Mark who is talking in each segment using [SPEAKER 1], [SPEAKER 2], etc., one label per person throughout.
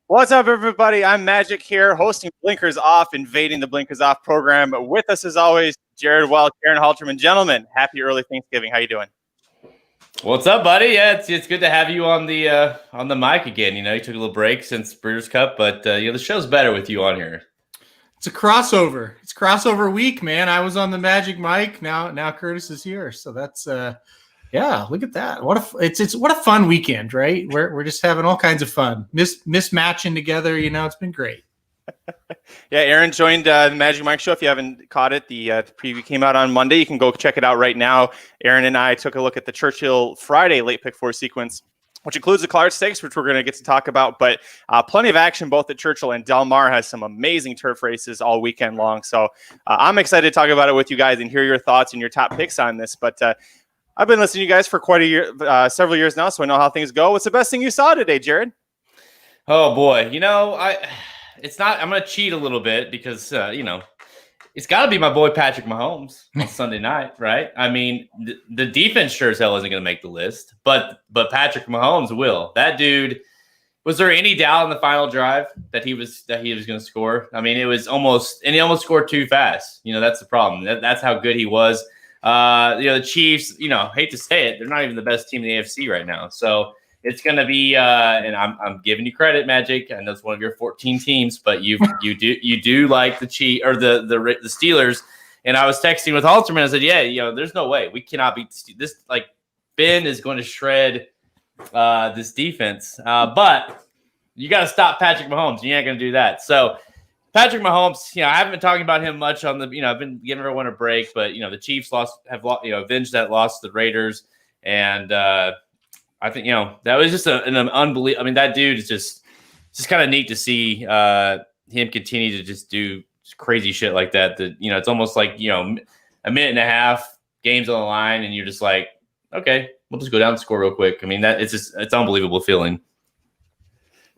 [SPEAKER 1] What's up, everybody? I'm Magic here, hosting Blinkers Off, invading the Blinkers Off program. With us, as always, Jared Welch, Aaron Halterman. Gentlemen, happy early Thanksgiving. How you doing?
[SPEAKER 2] What's up, buddy? Yeah, it's good to have you on the mic again. You know, you took a little break since Breeders' Cup, but the show's better with you on here.
[SPEAKER 3] It's a crossover. It's crossover week, man. I was on the Magic mic. Now Curtis is here, so that's yeah. Look at that. What a fun weekend, right? We're just having all kinds of fun, mismatching together. You know, it's been great.
[SPEAKER 1] Yeah, Aaron joined the Magic Mike Show. If you haven't caught it, the preview came out on Monday. You can go check it out right now. Aaron and I took a look at the Churchill Friday late pick 4 sequence, which includes the Clark Stakes, which we're going to get to talk about. But plenty of action both at Churchill, and Del Mar has some amazing turf races all weekend long. So I'm excited to talk about it with you guys and hear your thoughts and your top picks on this. But I've been listening to you guys for quite a year, several years now, so I know how things go. What's the best thing you saw today, Jared?
[SPEAKER 2] Oh boy, I'm going to cheat a little bit because it's got to be my boy Patrick Mahomes on Sunday night, right? I mean, the defense sure as hell isn't going to make the list, but Patrick Mahomes will. That dude. Was there any doubt in the final drive that he was going to score? I mean, he almost scored too fast. You know, that's the problem. That's how good he was. The Chiefs, hate to say it, they're not even the best team in the AFC right now. So it's going to be, and I'm giving you credit, Magic. I know it's one of your 14 teams, but you do like the Chiefs or the Steelers. And I was texting with Halterman. I said, yeah, there's no way we cannot beat this. Like Ben is going to shred this defense, but you got to stop Patrick Mahomes. You ain't going to do that. So. Patrick Mahomes, I haven't been talking about him much on the, I've been giving everyone a break, but the Chiefs have avenged that loss to the Raiders, and I think that was just an unbelievable. I mean, that dude is just kind of neat to see him continue to just do crazy shit like that. That it's almost like a minute and a half, games on the line, and you're just like, okay, we'll just go down and score real quick. I mean, it's unbelievable feeling.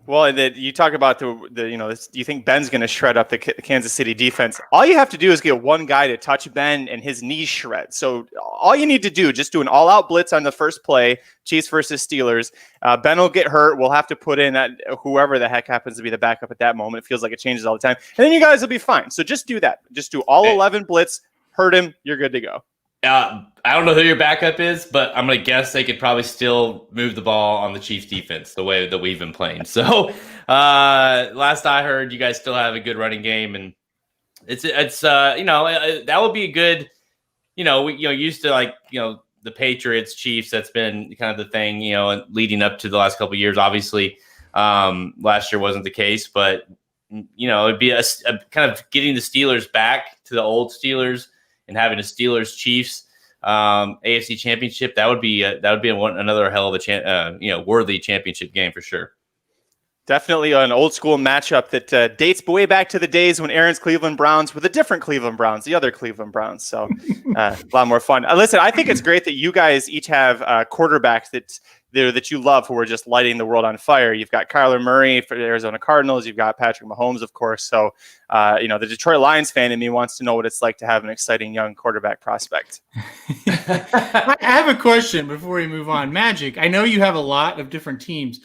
[SPEAKER 1] Well, and you talk about do you think Ben's going to shred up the Kansas City defense? All you have to do is get one guy to touch Ben and his knees shred. So all you need to do, just do an all-out blitz on the first play, Chiefs versus Steelers. Ben will get hurt. We'll have to put in whoever the heck happens to be the backup at that moment. It feels like it changes all the time. And then you guys will be fine. So just do that. Just do all 11 blitz, hurt him, you're good to go.
[SPEAKER 2] I don't know who your backup is, but I'm going to guess they could probably still move the ball on the Chiefs defense the way that we've been playing. So last I heard, you guys still have a good running game, and it's that would be a good, we used to the Patriots Chiefs. That's been kind of the thing, leading up to the last couple of years. Obviously, last year wasn't the case, but it'd be a kind of getting the Steelers back to the old Steelers. And having a Steelers Chiefs AFC Championship, that would be another hell of a worthy championship game for sure.
[SPEAKER 1] Definitely an old school matchup that dates way back to the days when Aaron's Cleveland Browns were the different Cleveland Browns, the other Cleveland Browns. So a lot more fun. Listen, I think it's great that you guys each have quarterbacks that you love who are just lighting the world on fire. You've got Kyler Murray for the Arizona Cardinals. You've got Patrick Mahomes, of course. So, the Detroit Lions fan in me wants to know what it's like to have an exciting young quarterback prospect.
[SPEAKER 3] I have a question before we move on. Magic, I know you have a lot of different teams.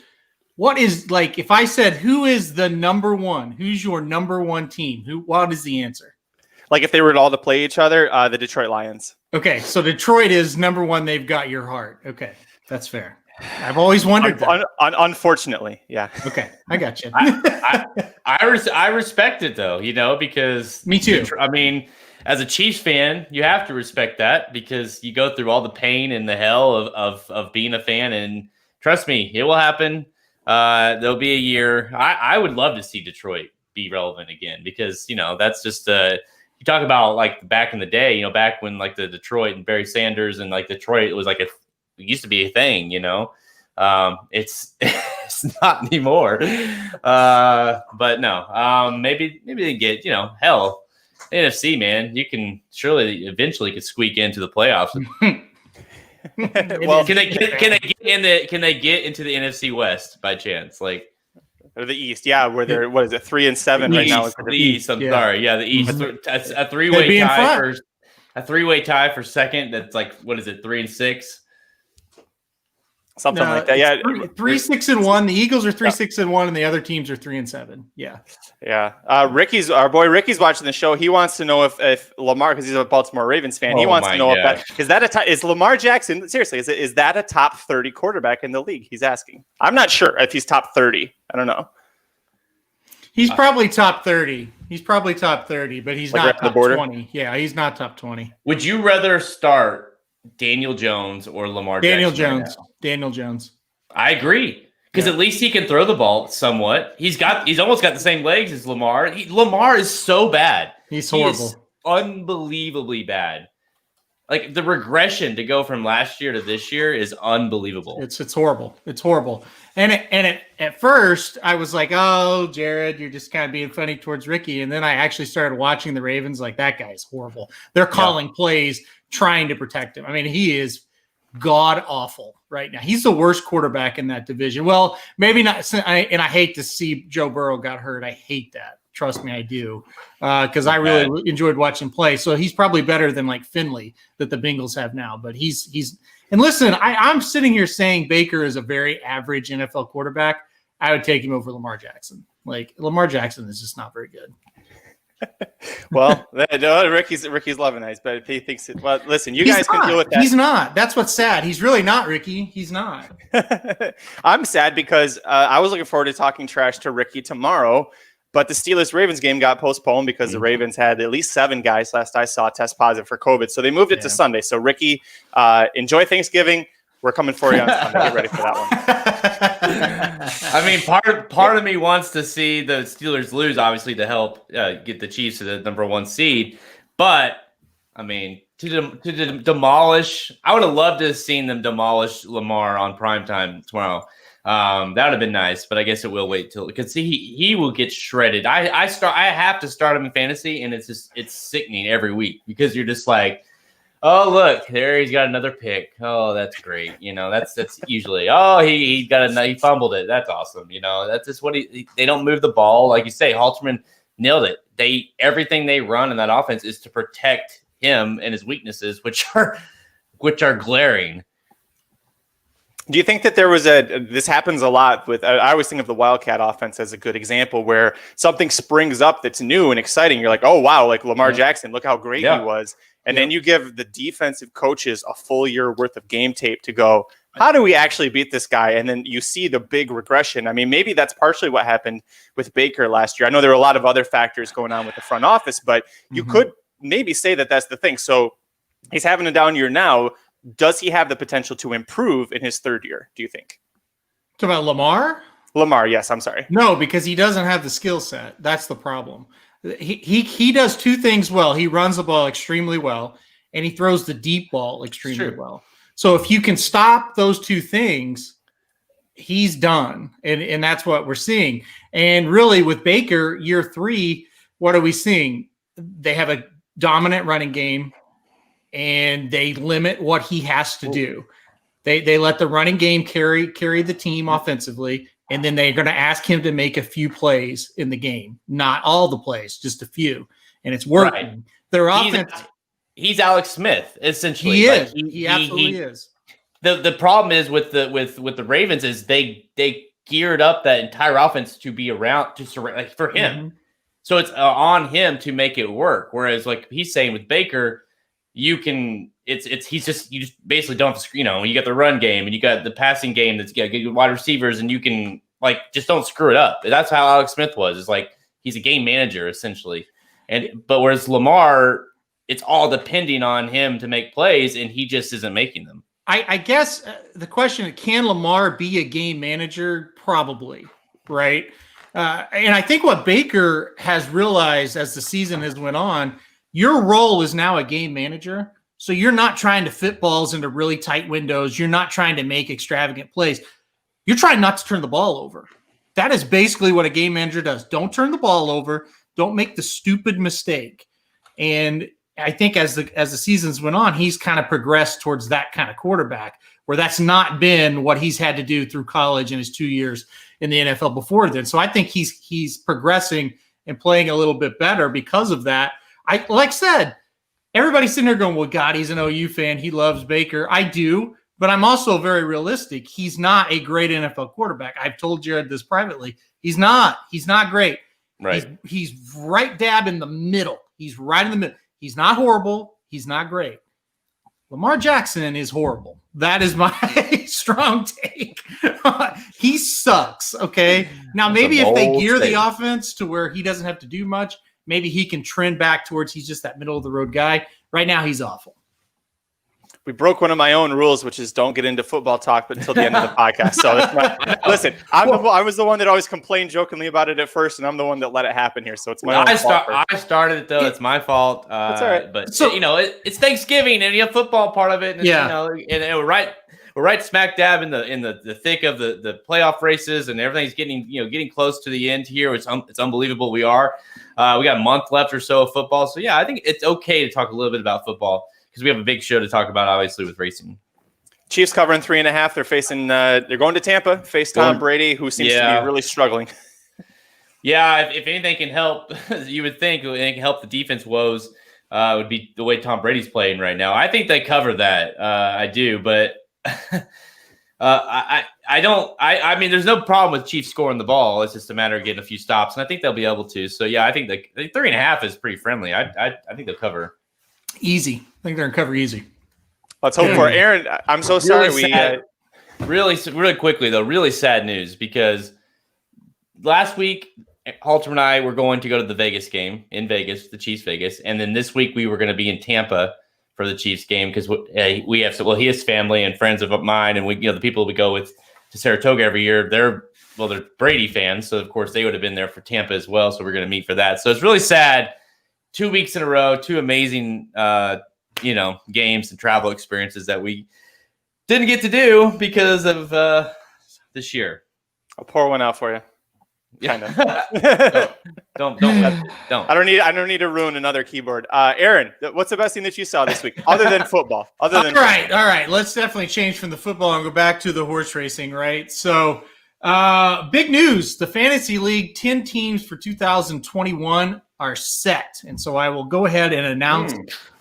[SPEAKER 3] What is, if I said, who is the number one? Who's your number one team? What is the answer?
[SPEAKER 1] Like if they were all to play each other, the Detroit Lions.
[SPEAKER 3] Okay, so Detroit is number one. They've got your heart. Okay, that's fair. I've always wondered that.
[SPEAKER 1] Unfortunately, yeah.
[SPEAKER 3] Okay, I got you.
[SPEAKER 2] I respect it though, because
[SPEAKER 3] Me too.
[SPEAKER 2] I mean, as a Chiefs fan, you have to respect that because you go through all the pain and the hell of being a fan, and trust me, it will happen. There'll be a year. I would love to see Detroit be relevant again because that's just you talk about like back in the day, back when like the Detroit and Barry Sanders and like Detroit was like it used to be a thing, it's it's not anymore. But no, maybe they get, hell, NFC, man, you can surely eventually could squeak into the playoffs.
[SPEAKER 1] Well,
[SPEAKER 2] can they get into the NFC West by chance? Like,
[SPEAKER 1] or the East, yeah, where they're 3-7 right now.
[SPEAKER 2] The East. I'm sorry, yeah, the East. A three-way tie for second. That's like, what is it, 3-6?
[SPEAKER 1] Something like that. Yeah,
[SPEAKER 3] 3-6-1. The Eagles are 3-6-1, and the other teams are 3-7. Yeah.
[SPEAKER 1] Yeah. Our boy Ricky's watching the show. He wants to know if Lamar, because he's a Baltimore Ravens fan, he wants to know is Lamar Jackson, seriously, is that a top 30 quarterback in the league? He's asking. I'm not sure if he's top 30. I don't know.
[SPEAKER 3] He's probably top 30. He's probably top 30, but he's not top 20. Yeah, he's not top 20.
[SPEAKER 2] Would you rather start Daniel Jones or Lamar Jackson?
[SPEAKER 3] Daniel Jones.
[SPEAKER 2] I agree. Because at least he can throw the ball somewhat. He's almost got the same legs as Lamar. Lamar is so bad.
[SPEAKER 3] He's horrible.
[SPEAKER 2] He is unbelievably bad. Like the regression to go from last year to this year is unbelievable.
[SPEAKER 3] It's horrible. It's horrible. And at first I was like, oh, Jared, you're just kind of being funny towards Ricky. And then I actually started watching the Ravens. Like, that guy's horrible. They're calling plays trying to protect him. I mean, he is god awful right now. He's the worst quarterback in that division. Well, maybe not. And I hate to see Joe Burrow got hurt. I hate that. Trust me, I do. Because I really enjoyed watching play. So he's probably better than like Finley that the Bengals have now. But he's and listen, I'm sitting here saying Baker is a very average NFL quarterback. I would take him over Lamar Jackson. Like, Lamar Jackson is just not very good.
[SPEAKER 1] Well, Ricky's loving that, but if he thinks it, well, listen, you guys can deal with that.
[SPEAKER 3] He's not. That's what's sad. He's really not, Ricky. He's not.
[SPEAKER 1] I'm sad because I was looking forward to talking trash to Ricky tomorrow, but the Steelers-Ravens game got postponed because the Ravens had at least 7 guys, last I saw, test positive for COVID. So they moved it to Sunday. So Ricky, enjoy Thanksgiving. We're coming for you on Sunday. Get ready for that one.
[SPEAKER 2] I mean, part of me wants to see the Steelers lose, obviously, to help get the Chiefs to the number 1 seed. But, I mean, to demolish, I would have loved to have seen them demolish Lamar on primetime tomorrow. That would have been nice, but I guess it will wait till, because he will get shredded. I have to start him in fantasy, and it's sickening every week because you're just like, oh, look, there he's got another pick. Oh, that's great. That's usually, he fumbled it. That's awesome. That's just what they don't move the ball. Like you say, Halterman nailed it. Everything they run in that offense is to protect him and his weaknesses, which are glaring.
[SPEAKER 1] Do you think that there was this happens a lot with, I always think of the Wildcat offense as a good example where something springs up that's new and exciting. You're like, oh, wow, like Lamar Jackson, look how great he was. And then you give the defensive coaches a full year worth of game tape to go, how do we actually beat this guy? And then you see the big regression. I mean, maybe that's partially what happened with Baker last year. I know there were a lot of other factors going on with the front office, but you could maybe say that that's the thing. So he's having a down year now. Does he have the potential to improve in his 3rd year, do you think?
[SPEAKER 3] Talk about Lamar?
[SPEAKER 1] Lamar, yes, I'm sorry.
[SPEAKER 3] No, because he doesn't have the skill set. That's the problem. He does 2 things well. He runs the ball extremely well, and he throws the deep ball extremely well. So if you can stop those 2 things, he's done. And that's what we're seeing. And really with Baker, year 3, what are we seeing? They have a dominant running game, and they limit what he has to do. They let the running game carry the team offensively, and then they're going to ask him to make a few plays in the game. Not all the plays, just a few. And it's working.
[SPEAKER 2] Right.
[SPEAKER 3] Their offense.
[SPEAKER 2] He's Alex Smith, essentially.
[SPEAKER 3] He is. He absolutely is.
[SPEAKER 2] The problem is with the Ravens is they geared up that entire offense to be around for him. So it's on him to make it work. Whereas like he's saying with Baker, you can, you just basically don't have to, you got the run game and you got the passing game that's got good wide receivers and you can just don't screw it up. That's how Alex Smith was. It's like he's a game manager essentially. But whereas Lamar, it's all depending on him to make plays and he just isn't making them.
[SPEAKER 3] I guess the question, can Lamar be a game manager? Probably, right? And I think what Baker has realized as the season has went on, your role is now a game manager. So you're not trying to fit balls into really tight windows. You're not trying to make extravagant plays. You're trying not to turn the ball over. That is basically what a game manager does. Don't turn the ball over. Don't make the stupid mistake. And I think as the seasons went on, he's kind of progressed towards that kind of quarterback where that's not been what he's had to do through college in his 2 years in the NFL before then. So I think he's progressing and playing a little bit better because of that. Like I said, everybody's sitting there going, well, God, he's an OU fan. He loves Baker. I do, but I'm also very realistic. He's not a great NFL quarterback. I've told Jared this privately. He's not great.
[SPEAKER 2] Right.
[SPEAKER 3] He's right dab in the middle. He's right in the middle. He's not horrible. He's not great. Lamar Jackson is horrible. That is my strong take. He sucks, okay? Now, maybe if they gear the offense to where he doesn't have to do much, maybe he can trend back towards he's just that middle-of-the-road guy. Right now, he's awful.
[SPEAKER 1] We broke one of my own rules, which is don't get into football talk until the end of the podcast. So listen, I was the one that always complained jokingly about it at first, and I'm the one that let it happen here. So it's my own fault.
[SPEAKER 2] I started it, though. It's my fault.
[SPEAKER 1] That's all right.
[SPEAKER 2] But, it's Thanksgiving, and you have football part of it. And and we're right smack dab in the thick of the playoff races, and everything's getting close to the end here. It's unbelievable. We are. We got a month left or so of football. So, yeah, I think it's okay to talk a little bit about football because we have a big show to talk about, obviously, with racing.
[SPEAKER 1] Chiefs covering 3.5. They're facing. They're going to Tampa. Face Tom Brady, who seems to be really struggling.
[SPEAKER 2] Yeah, if anything can help, you would think it can help the defense woes. Would be the way Tom Brady's playing right now. I think they cover that. I do, but I don't. I mean, there's no problem with Chiefs scoring the ball. It's just a matter of getting a few stops, and I think they'll be able to. So yeah, I think the 3.5 is pretty friendly. I think they'll cover
[SPEAKER 3] easy. I think they're gonna cover easy.
[SPEAKER 1] Let's hope for it. Aaron. I'm so sorry.
[SPEAKER 2] Really quickly though, really sad news because last week Halter and I were going to go to the Vegas game in Vegas, the Chiefs Vegas, and then this week we were going to be in Tampa for the Chiefs game because we have he has family and friends of mine, and we the people we go with to Saratoga every year. They're Brady fans, so of course they would have been there for Tampa as well. So we're going to meet for that. So it's really sad. 2 weeks in a row, two amazing games and travel experiences that we didn't get to do because of this year.
[SPEAKER 1] I'll pour one out for you.
[SPEAKER 2] Yeah.
[SPEAKER 1] Kind of.
[SPEAKER 2] don't.
[SPEAKER 1] I don't need to ruin another keyboard. Aaron, what's the best thing that you saw this week, other than football? All
[SPEAKER 3] right. Let's definitely change from the football and go back to the horse racing. Right. So, big news: the fantasy league 10 teams for 2021 are set, and so I will go ahead and announce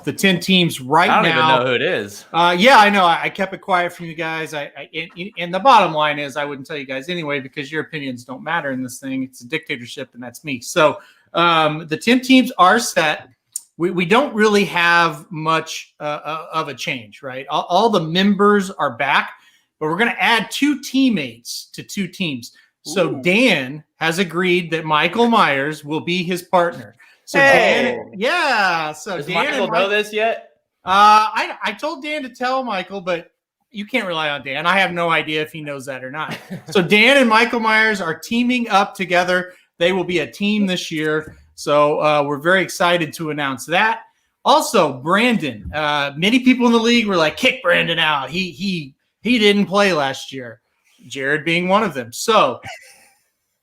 [SPEAKER 3] the 10 teams right now.
[SPEAKER 2] I don't even know who it is.
[SPEAKER 3] Yeah, I know. I kept it quiet from you guys. And the bottom line is I wouldn't tell you guys anyway because your opinions don't matter in this thing. It's a dictatorship, and that's me. So the 10 teams are set. We don't really have much of a change, right? All the members are back, but we're going to add 2 teammates to 2 teams. So Dan has agreed that Michael Myers will be his partner. So Dan, yeah. So
[SPEAKER 2] does
[SPEAKER 3] Dan
[SPEAKER 2] Michael know this yet?
[SPEAKER 3] I told Dan to tell Michael, but you can't rely on Dan. I have no idea if he knows that or not. So Dan and Michael Myers are teaming up together. They will be a team this year. So we're very excited to announce that. Also, Brandon. Many people in the league were like, kick Brandon out. He didn't play last year. Jared being one of them. So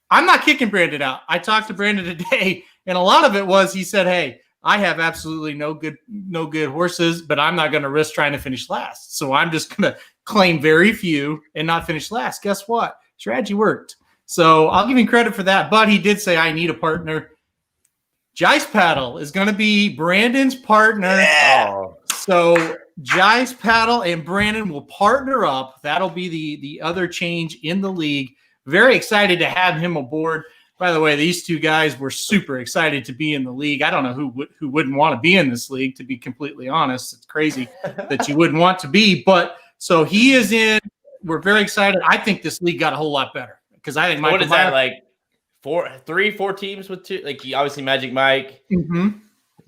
[SPEAKER 3] I'm not kicking Brandon out. I talked to Brandon today, and a lot of it was he said, hey, I have absolutely no good horses, but I'm not going to risk trying to finish last. So I'm just going to claim very few and not finish last. Guess what? Strategy worked. So I'll give him credit for that. But he did say I need a partner. Jice Paddle is going to be Brandon's partner.
[SPEAKER 2] Yeah.
[SPEAKER 3] So Jice Paddle and Brandon will partner up. That'll be the other change in the league. Very excited to have him aboard. By the way, these two guys were super excited to be in the league. I don't know who wouldn't want to be in this league, to be completely honest. It's crazy that you wouldn't want to be. But so he is in. We're very excited. I think this league got a whole lot better because I think
[SPEAKER 2] What is that, like 4 teams with two? Like obviously Magic Mike,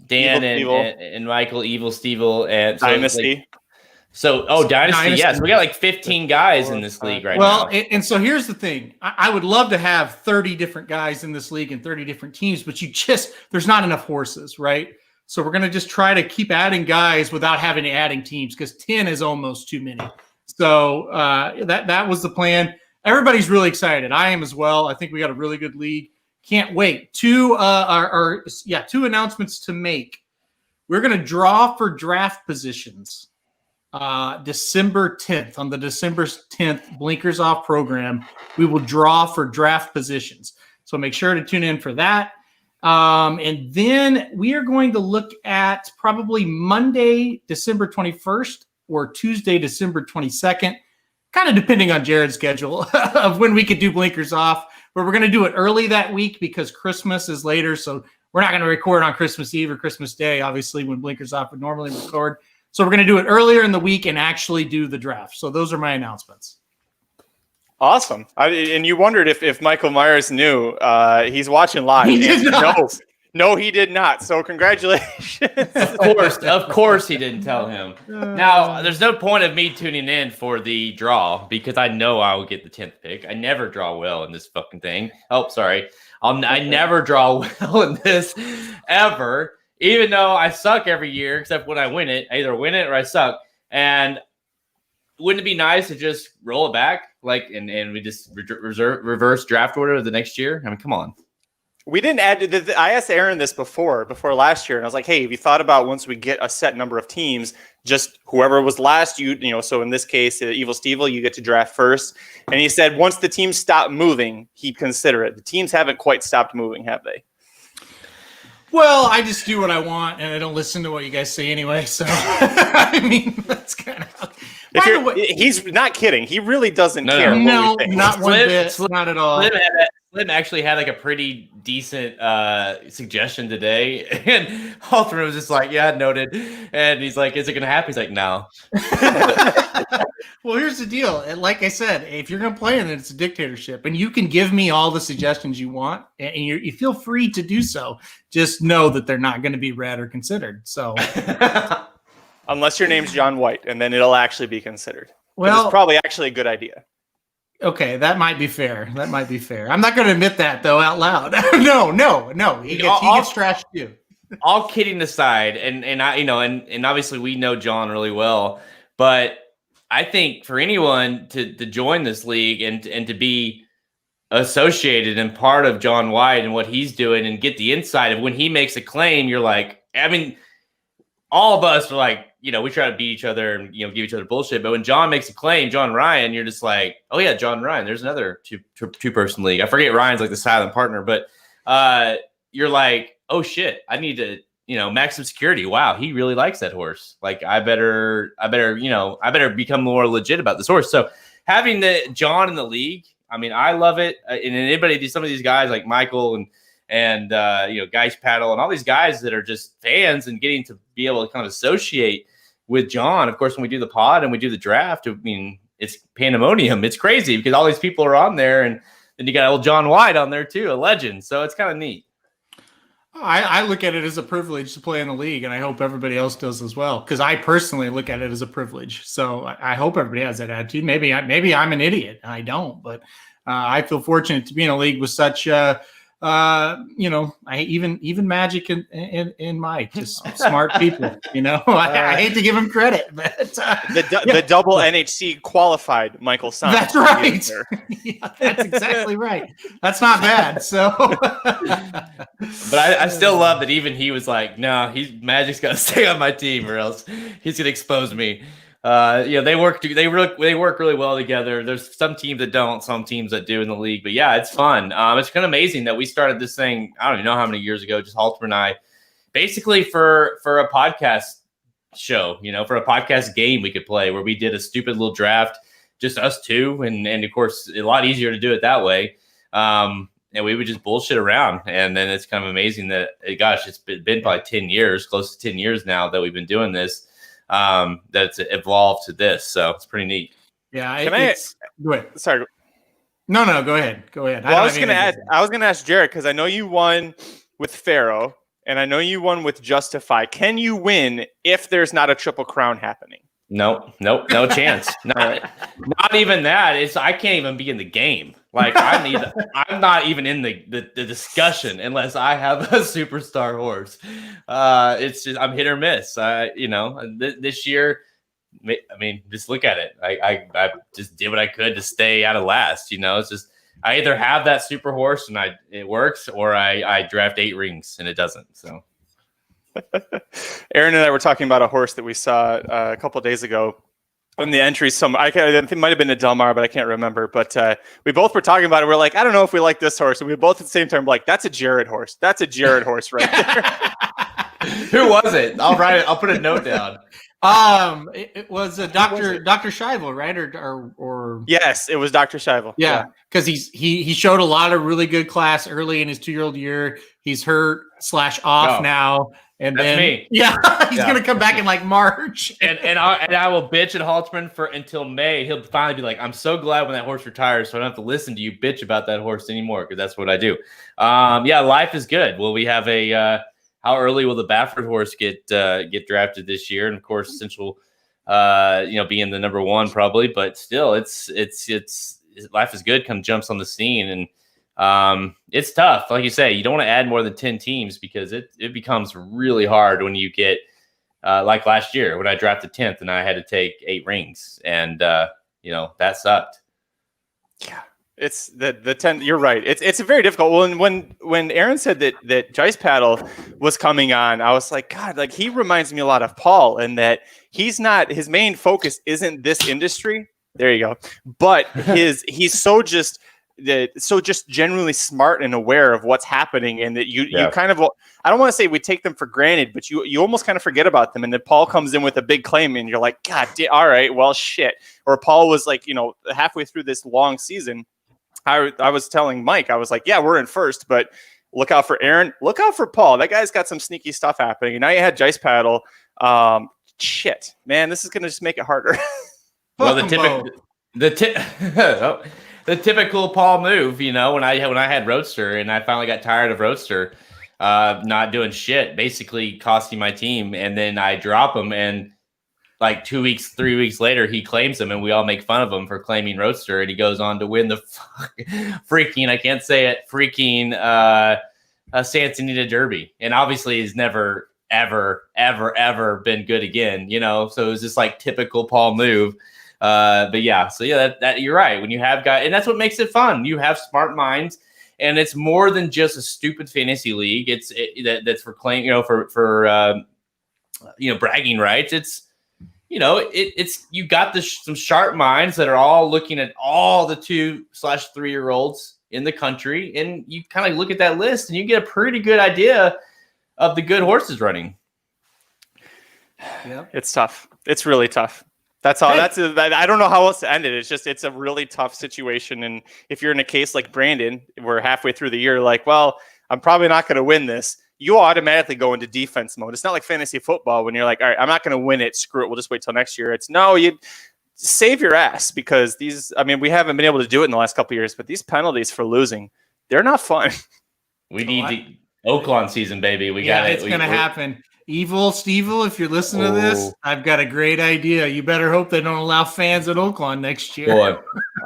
[SPEAKER 2] Dan and Michael, Evil Stevel, and so
[SPEAKER 1] Dynasty.
[SPEAKER 2] Dynasty, yes. We got like 15 guys in this league right now.
[SPEAKER 3] Well, and so here's the thing. I would love to have 30 different guys in this league and 30 different teams, but there's not enough horses, right? So we're going to just try to keep adding guys without having to adding teams because 10 is almost too many. So that was the plan. Everybody's really excited. I am as well. I think we got a really good league. Can't wait. Two announcements to make. We're going to draw for draft positions. December 10th, on the December 10th Blinkers Off program, we will draw for draft positions. So make sure to tune in for that. And then we are going to look at probably Monday, December 21st or Tuesday, December 22nd, kind of depending on Jared's schedule of when we could do Blinkers Off. But we're going to do it early that week because Christmas is later. So we're not going to record on Christmas Eve or Christmas Day, obviously, when Blinkers Off would normally record. So we're going to do it earlier in the week and actually do the draft. So those are my announcements.
[SPEAKER 1] Awesome. And you wondered if Michael Myers knew. He's watching live.
[SPEAKER 3] He did not.
[SPEAKER 1] No, he did not. So congratulations.
[SPEAKER 2] Of course he didn't tell him. Now, there's no point of me tuning in for the draw because I know I will get the 10th pick. I never draw well in this fucking thing. Oh, sorry. I never draw well in this ever. Even though I suck every year, except when I win it, I either win it or I suck. And wouldn't it be nice to just roll it back, and we just reverse draft order the next year? I mean, come on.
[SPEAKER 1] We didn't add. I asked Aaron this before last year, and I was like, "Hey, have you thought about once we get a set number of teams, just whoever was last? So in this case, Evil Stevel, you get to draft first." And he said once the teams stop moving, he'd consider it. The teams haven't quite stopped moving, have they?
[SPEAKER 3] Well, I just do what I want, and I don't listen to what you guys say anyway. So, I mean, that's kind of.
[SPEAKER 1] He's not kidding. He really doesn't care.
[SPEAKER 3] No, not one bit. Not at all.
[SPEAKER 2] Slim actually had like a pretty decent suggestion today, and Halterman was just like, "Yeah, noted." And he's like, "Is it going to happen?" He's like, "No."
[SPEAKER 3] Well, here's the deal. And like I said, if you're going to play in it, it's a dictatorship, and you can give me all the suggestions you want, and you feel free to do so. Just know that they're not going to be read or considered. So,
[SPEAKER 1] unless your name's John White, and then it'll actually be considered.
[SPEAKER 3] Well,
[SPEAKER 1] it's probably actually a good idea.
[SPEAKER 3] Okay, that might be fair. I'm not going to admit that though out loud. No. He gets trashed too.
[SPEAKER 2] All kidding aside, and I, and obviously we know John really well, but I think for anyone to join this league and to be associated and part of John White and what he's doing and get the insight of when he makes a claim, you're like, I mean, all of us are like, we try to beat each other and, give each other bullshit. But when John makes a claim, John Ryan, you're just like, oh yeah, John Ryan, there's another two-person league. I forget Ryan's like the silent partner, but you're like, oh shit, I need to, maximum security. Wow. He really likes that horse. Like I better become more legit about this horse. So having the John in the league, I mean, I love it. And some of these guys like Michael and Geist Paddle and all these guys that are just fans and getting to be able to kind of associate with John. Of course, when we do the pod and we do the draft, I mean, it's pandemonium. It's crazy because all these people are on there, and then you got old John White on there too, a legend. So it's kind of neat.
[SPEAKER 3] I look at it as a privilege to play in the league, and I hope everybody else does as well. Because I personally look at it as a privilege. So I hope everybody has that attitude. Maybe I'm an idiot. I don't, but I feel fortunate to be in a league with such. Even Magic and Mike, just smart people. I hate to give him credit, but
[SPEAKER 1] the double NHC qualified Michael Son.
[SPEAKER 3] That's right. Yeah, that's exactly right. That's not bad. So,
[SPEAKER 2] but I still love that. Even he was like, "No, Magic's got to stay on my team, or else he's gonna expose me." They work really well together. There's some teams that don't, some teams that do in the league. But yeah, it's fun. It's kind of amazing that we started this thing, I don't even know how many years ago, just Halter and I, basically for a podcast show, for a podcast game we could play where we did a stupid little draft, just us two. And of course, a lot easier to do it that way. And and we would just bullshit around. And then it's kind of amazing that, gosh, it's been probably 10 years, close to 10 years now that we've been doing this, that it's evolved to this. So it's pretty neat.
[SPEAKER 3] Yeah.
[SPEAKER 1] Go ahead. Sorry.
[SPEAKER 3] No, go ahead. Go ahead.
[SPEAKER 1] Well, I was going to ask Jared, because I know you won with Pharaoh, and I know you won with Justify. Can you win if there's not a Triple Crown happening?
[SPEAKER 2] No chance. Not even that. I can't even be in the game. Like I'm not even in the discussion unless I have a superstar horse. It's just I'm hit or miss. This year, I mean, just look at it. I just did what I could to stay out of last. It's just I either have that super horse and it works, or I draft 8 rings and it doesn't. So.
[SPEAKER 1] Aaron and I were talking about a horse that we saw a couple of days ago in the entry. I think it might have been a Del Mar, but I can't remember. But we both were talking about it. We're like, I don't know if we like this horse. And we both at the same time were like, that's a Jared horse. That's a Jared horse right there.
[SPEAKER 2] Who was it? I'll write it. I'll put a note down.
[SPEAKER 3] It was a Dr. Scheibel, right? Or
[SPEAKER 1] yes, it was Dr. Scheibel.
[SPEAKER 3] Yeah, because he showed a lot of really good class early in his 2-year-old year. He's hurt / off now. And
[SPEAKER 2] that's
[SPEAKER 3] then
[SPEAKER 2] me.
[SPEAKER 3] Yeah, he's gonna come back in like March.
[SPEAKER 2] And I will bitch at Halterman until May. He'll finally be like, I'm so glad when that horse retires, so I don't have to listen to you bitch about that horse anymore, because that's what I do. Life is good. Will we have how early will the Baffert horse get drafted this year? And of course, Central being the number 1 probably, but still it's life is good jumps on the scene. And it's tough. Like you say, you don't want to add more than 10 teams because it becomes really hard when you get like last year when I drafted 10th and I had to take 8 rings, and that sucked.
[SPEAKER 1] Yeah, it's the 10. You're right. It's very difficult. Well, when Aaron said that Jice Paddle was coming on, I was like, God, like he reminds me a lot of Paul, and that his main focus isn't this industry. There you go. But he's so just generally smart and aware of what's happening, and that you kind of, I don't want to say we take them for granted, but you almost kind of forget about them. And then Paul comes in with a big claim and you're like, God, all right, well, shit. Or Paul was like, halfway through this long season, I was telling Mike, I was like, yeah, we're in first, but look out for Aaron, look out for Paul. That guy's got some sneaky stuff happening. And now you had Jice Paddle. Shit, man, this is going to just make it harder.
[SPEAKER 2] Well, the typical Paul move, when I had Roadster and I finally got tired of Roadster not doing shit, basically costing my team, and then I drop him, and like 2 weeks, 3 weeks later, he claims him, and we all make fun of him for claiming Roadster, and he goes on to win the freaking Santa Anita Derby, and obviously he's never ever been good again, so it was just like typical Paul move. But yeah, so yeah, that you're right. When you have guys, and that's what makes it fun. You have smart minds, and it's more than just a stupid fantasy league. That's for claim, for bragging rights. It's it's you got some sharp minds that are all looking at all the 2/3-year-olds in the country, and you kind of look at that list and you get a pretty good idea of the good horses running.
[SPEAKER 1] Yeah, it's tough. It's really tough. That's all. I don't know how else to end it. It's a really tough situation. And if you're in a case like Brandon, we're halfway through the year, like, well, I'm probably not going to win this. You automatically go into defense mode. It's not like fantasy football when you're like, all right, I'm not going to win it. Screw it. We'll just wait till next year. It's no, you save your ass, because we haven't been able to do it in the last couple of years, but these penalties for losing, they're not fun.
[SPEAKER 2] We need the Oaklawn season, baby. We got it.
[SPEAKER 3] It's going to happen. Evil Stevel, if you're listening to this, I've got a great idea. You better hope they don't allow fans at Oaklawn next year.
[SPEAKER 2] Boy,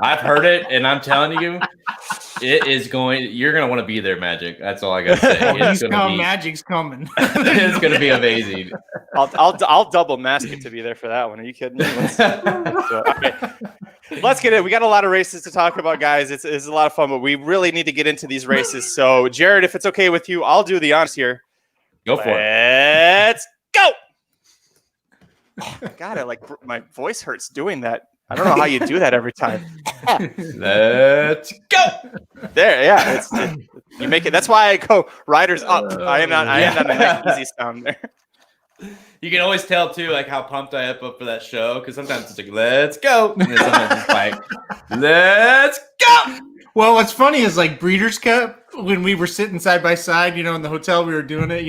[SPEAKER 2] I've heard it, and I'm telling you, you're going to want to be there, Magic. That's all I got to say.
[SPEAKER 3] Magic's coming.
[SPEAKER 2] It's going to be amazing.
[SPEAKER 1] I'll double mask it to be there for that one. Are you kidding me? Let's get it. We got a lot of races to talk about, guys. It's a lot of fun, but we really need to get into these races. So, Jared, if it's okay with you, I'll do the honors here.
[SPEAKER 2] Go for it.
[SPEAKER 1] Let's go. Oh, God, my voice hurts doing that. I don't know how you do that every time.
[SPEAKER 2] Let's go.
[SPEAKER 1] There, yeah. You make it. That's why I go riders up. I am not an easy sound there.
[SPEAKER 2] You can always tell too, like how pumped I am up for that show, because sometimes it's like, let's go. And then sometimes it's like, let's go.
[SPEAKER 3] Well, what's funny is like Breeders' Cup when we were sitting side by side, in the hotel we were doing it,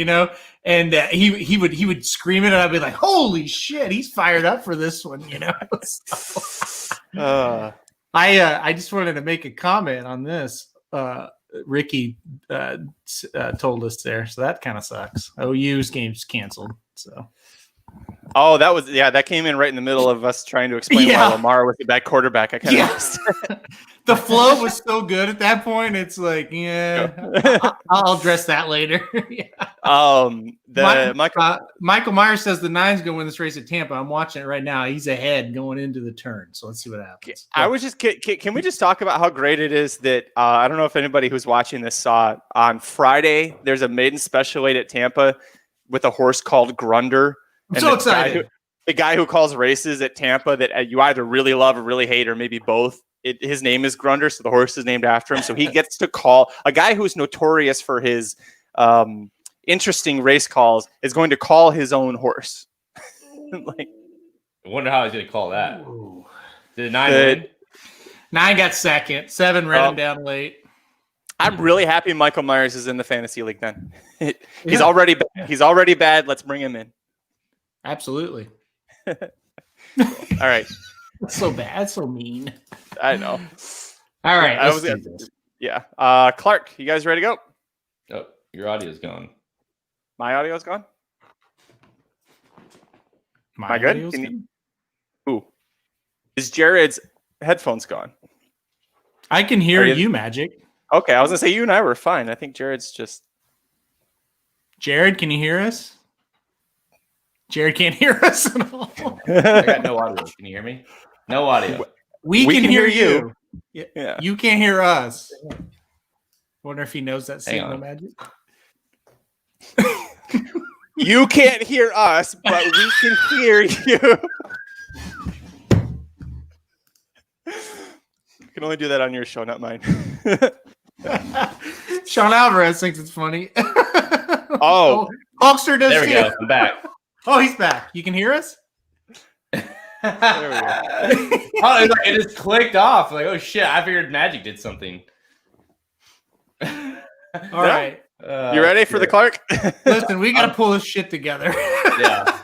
[SPEAKER 3] and he would scream it, and I'd be like, "Holy shit, he's fired up for this one," So, I just wanted to make a comment on this. Ricky told us there, so that kind of sucks. OU's game's canceled. So.
[SPEAKER 1] Oh, that came in right in the middle of us trying to explain why Lamar was a bad quarterback. I kind of
[SPEAKER 3] the flow was so good at that point. It's like, I'll address that later. Michael Myers says the Nine's going to win this race at Tampa. I'm watching it right now. He's ahead going into the turn. So let's see what happens.
[SPEAKER 1] Can we just talk about how great it is that I don't know if anybody who's watching this saw it. On Friday, there's a maiden special weight at Tampa with a horse called Grunder.
[SPEAKER 3] I'm so excited.
[SPEAKER 1] The guy who calls races at Tampa that you either really love or really hate, or maybe both. His name is Grunder, so the horse is named after him. So he gets to call a guy who's notorious for his interesting race calls is going to call his own horse.
[SPEAKER 2] I wonder how he's going to call that. Ooh. Did 9 win?
[SPEAKER 3] 9 got second. 7 ran him down late.
[SPEAKER 1] I'm really happy Michael Myers is in the fantasy league. Then he's already bad. Let's bring him in.
[SPEAKER 3] Absolutely.
[SPEAKER 1] All right.
[SPEAKER 3] That's so bad. So mean.
[SPEAKER 1] I know.
[SPEAKER 3] All right.
[SPEAKER 1] Clark, you guys ready to go?
[SPEAKER 2] Oh, your audio's gone.
[SPEAKER 1] My audio's gone?
[SPEAKER 3] Am
[SPEAKER 1] I good? Ooh. Is Jared's headphones gone?
[SPEAKER 3] I can hear you, Magic.
[SPEAKER 1] Okay, I was going to say you and I were fine. I think Jared's just...
[SPEAKER 3] Jared, can you hear us? Jared can't hear us at all.
[SPEAKER 2] I got no audio. Can you hear me? No audio.
[SPEAKER 3] We can hear you.
[SPEAKER 1] Yeah.
[SPEAKER 3] You can't hear us. Wonder if he knows that signal, Magic.
[SPEAKER 1] You can't hear us, but we can hear you. You can only do that on your show, not mine.
[SPEAKER 3] Sean Alvarez thinks it's funny.
[SPEAKER 1] Oh.
[SPEAKER 3] Hulkster does
[SPEAKER 2] There we go. I'm back.
[SPEAKER 3] Oh, he's back. You can hear us?
[SPEAKER 1] There we go.
[SPEAKER 2] It just clicked off. Like, oh shit! I figured Magic did something.
[SPEAKER 3] All right.
[SPEAKER 1] You ready for the Clark?
[SPEAKER 3] Listen, we got to pull this shit together.
[SPEAKER 2] Yeah.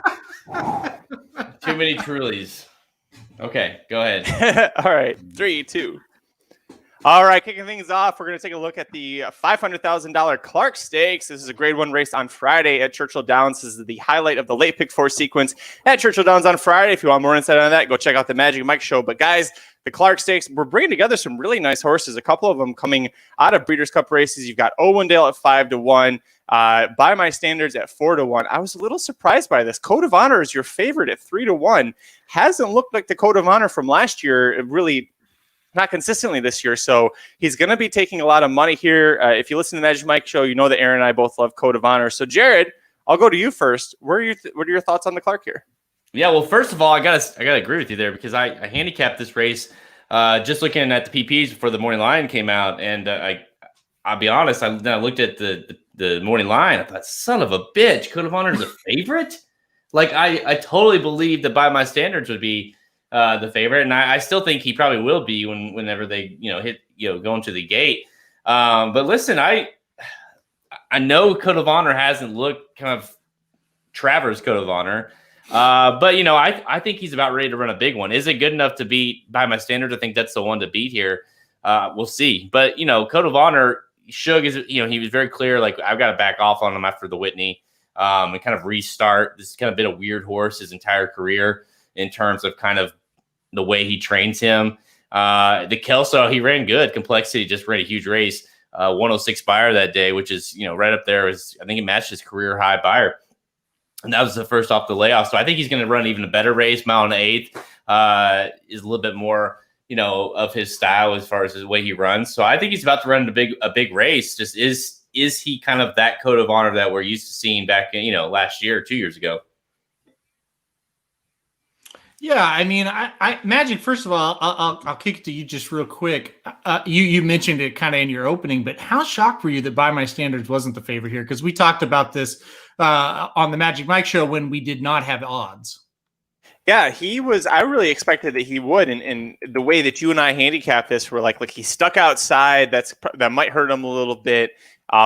[SPEAKER 2] Too many Trulies. Okay, go ahead.
[SPEAKER 1] All right. 3, 2. All right, kicking things off, we're going to take a look at the $500,000 Clark Stakes. This is a Grade 1 race on Friday at Churchill Downs. This is the highlight of the late pick 4 sequence at Churchill Downs on Friday. If you want more insight on that, go check out the Magic Mike show. But guys, the Clark Stakes, we're bringing together some really nice horses. A couple of them coming out of Breeders' Cup races. You've got Owendale at 5-1. By my standards at 4-1. I was a little surprised by this. Code of Honor is your favorite at 3-1. Hasn't looked like the Code of Honor from last year, really not consistently this year. So he's going to be taking a lot of money here. If you listen to the Magic Mike show, you know that Aaron and I both love Code of Honor. So Jared, I'll go to you first. What are your thoughts on the Clark here? Yeah,
[SPEAKER 2] well, first of all, I gotta agree with you there because I handicapped this race just looking at the PPs before the morning line came out, and I'll be honest, I looked at the morning line. I thought, son of a bitch, Code of Honor is a favorite. Like I totally believe that By My Standards would be the favorite, and I still think he probably will be whenever they hit go into the gate. But listen, I know Code of Honor hasn't looked kind of Travers' Code of Honor, but I think he's about ready to run a big one. Is it good enough to beat By My Standards? I think that's the one to beat here. We'll see. But Code of Honor, Shug is he was very clear. Like, I've got to back off on him after the Whitney and kind of restart. This has kind of been a weird horse his entire career in terms of kind of the way he trains him. The Kelso, he ran good. Complexity just ran a huge race. 106 buyer that day, which is right up there. I think he matched his career high buyer. And that was the first off the layoff. So I think he's going to run even a better race. Mile and Eighth is a little bit more, of his style as far as the way he runs. So I think he's about to run a big race. Just is he kind of that Code of Honor that we're used to seeing back in, last year or 2 years ago?
[SPEAKER 3] Yeah, I mean, I Magic. First of all, I'll kick it to you just real quick. You mentioned it kind of in your opening, but how shocked were you that By My Standards wasn't the favorite here? Because we talked about this on the Magic Mike show when we did not have odds.
[SPEAKER 1] Yeah, he was. I really expected that he would, and the way that you and I handicapped this, we're like he stuck outside. That might hurt him a little bit.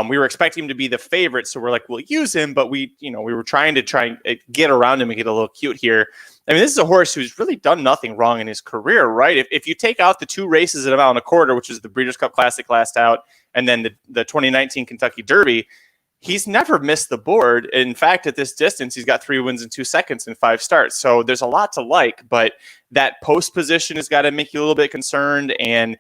[SPEAKER 1] We were expecting him to be the favorite, so we're like, we'll use him, but we were trying to get around him and get a little cute here. I mean, this is a horse who's really done nothing wrong in his career, right? If you take out the 2 races at a mile and a quarter, which is the Breeders' Cup Classic last out, and then the 2019 Kentucky Derby, he's never missed the board. In fact, at this distance, he's got 3 wins in 2 seconds in 5 starts. So there's a lot to like, but that post position has got to make you a little bit concerned. And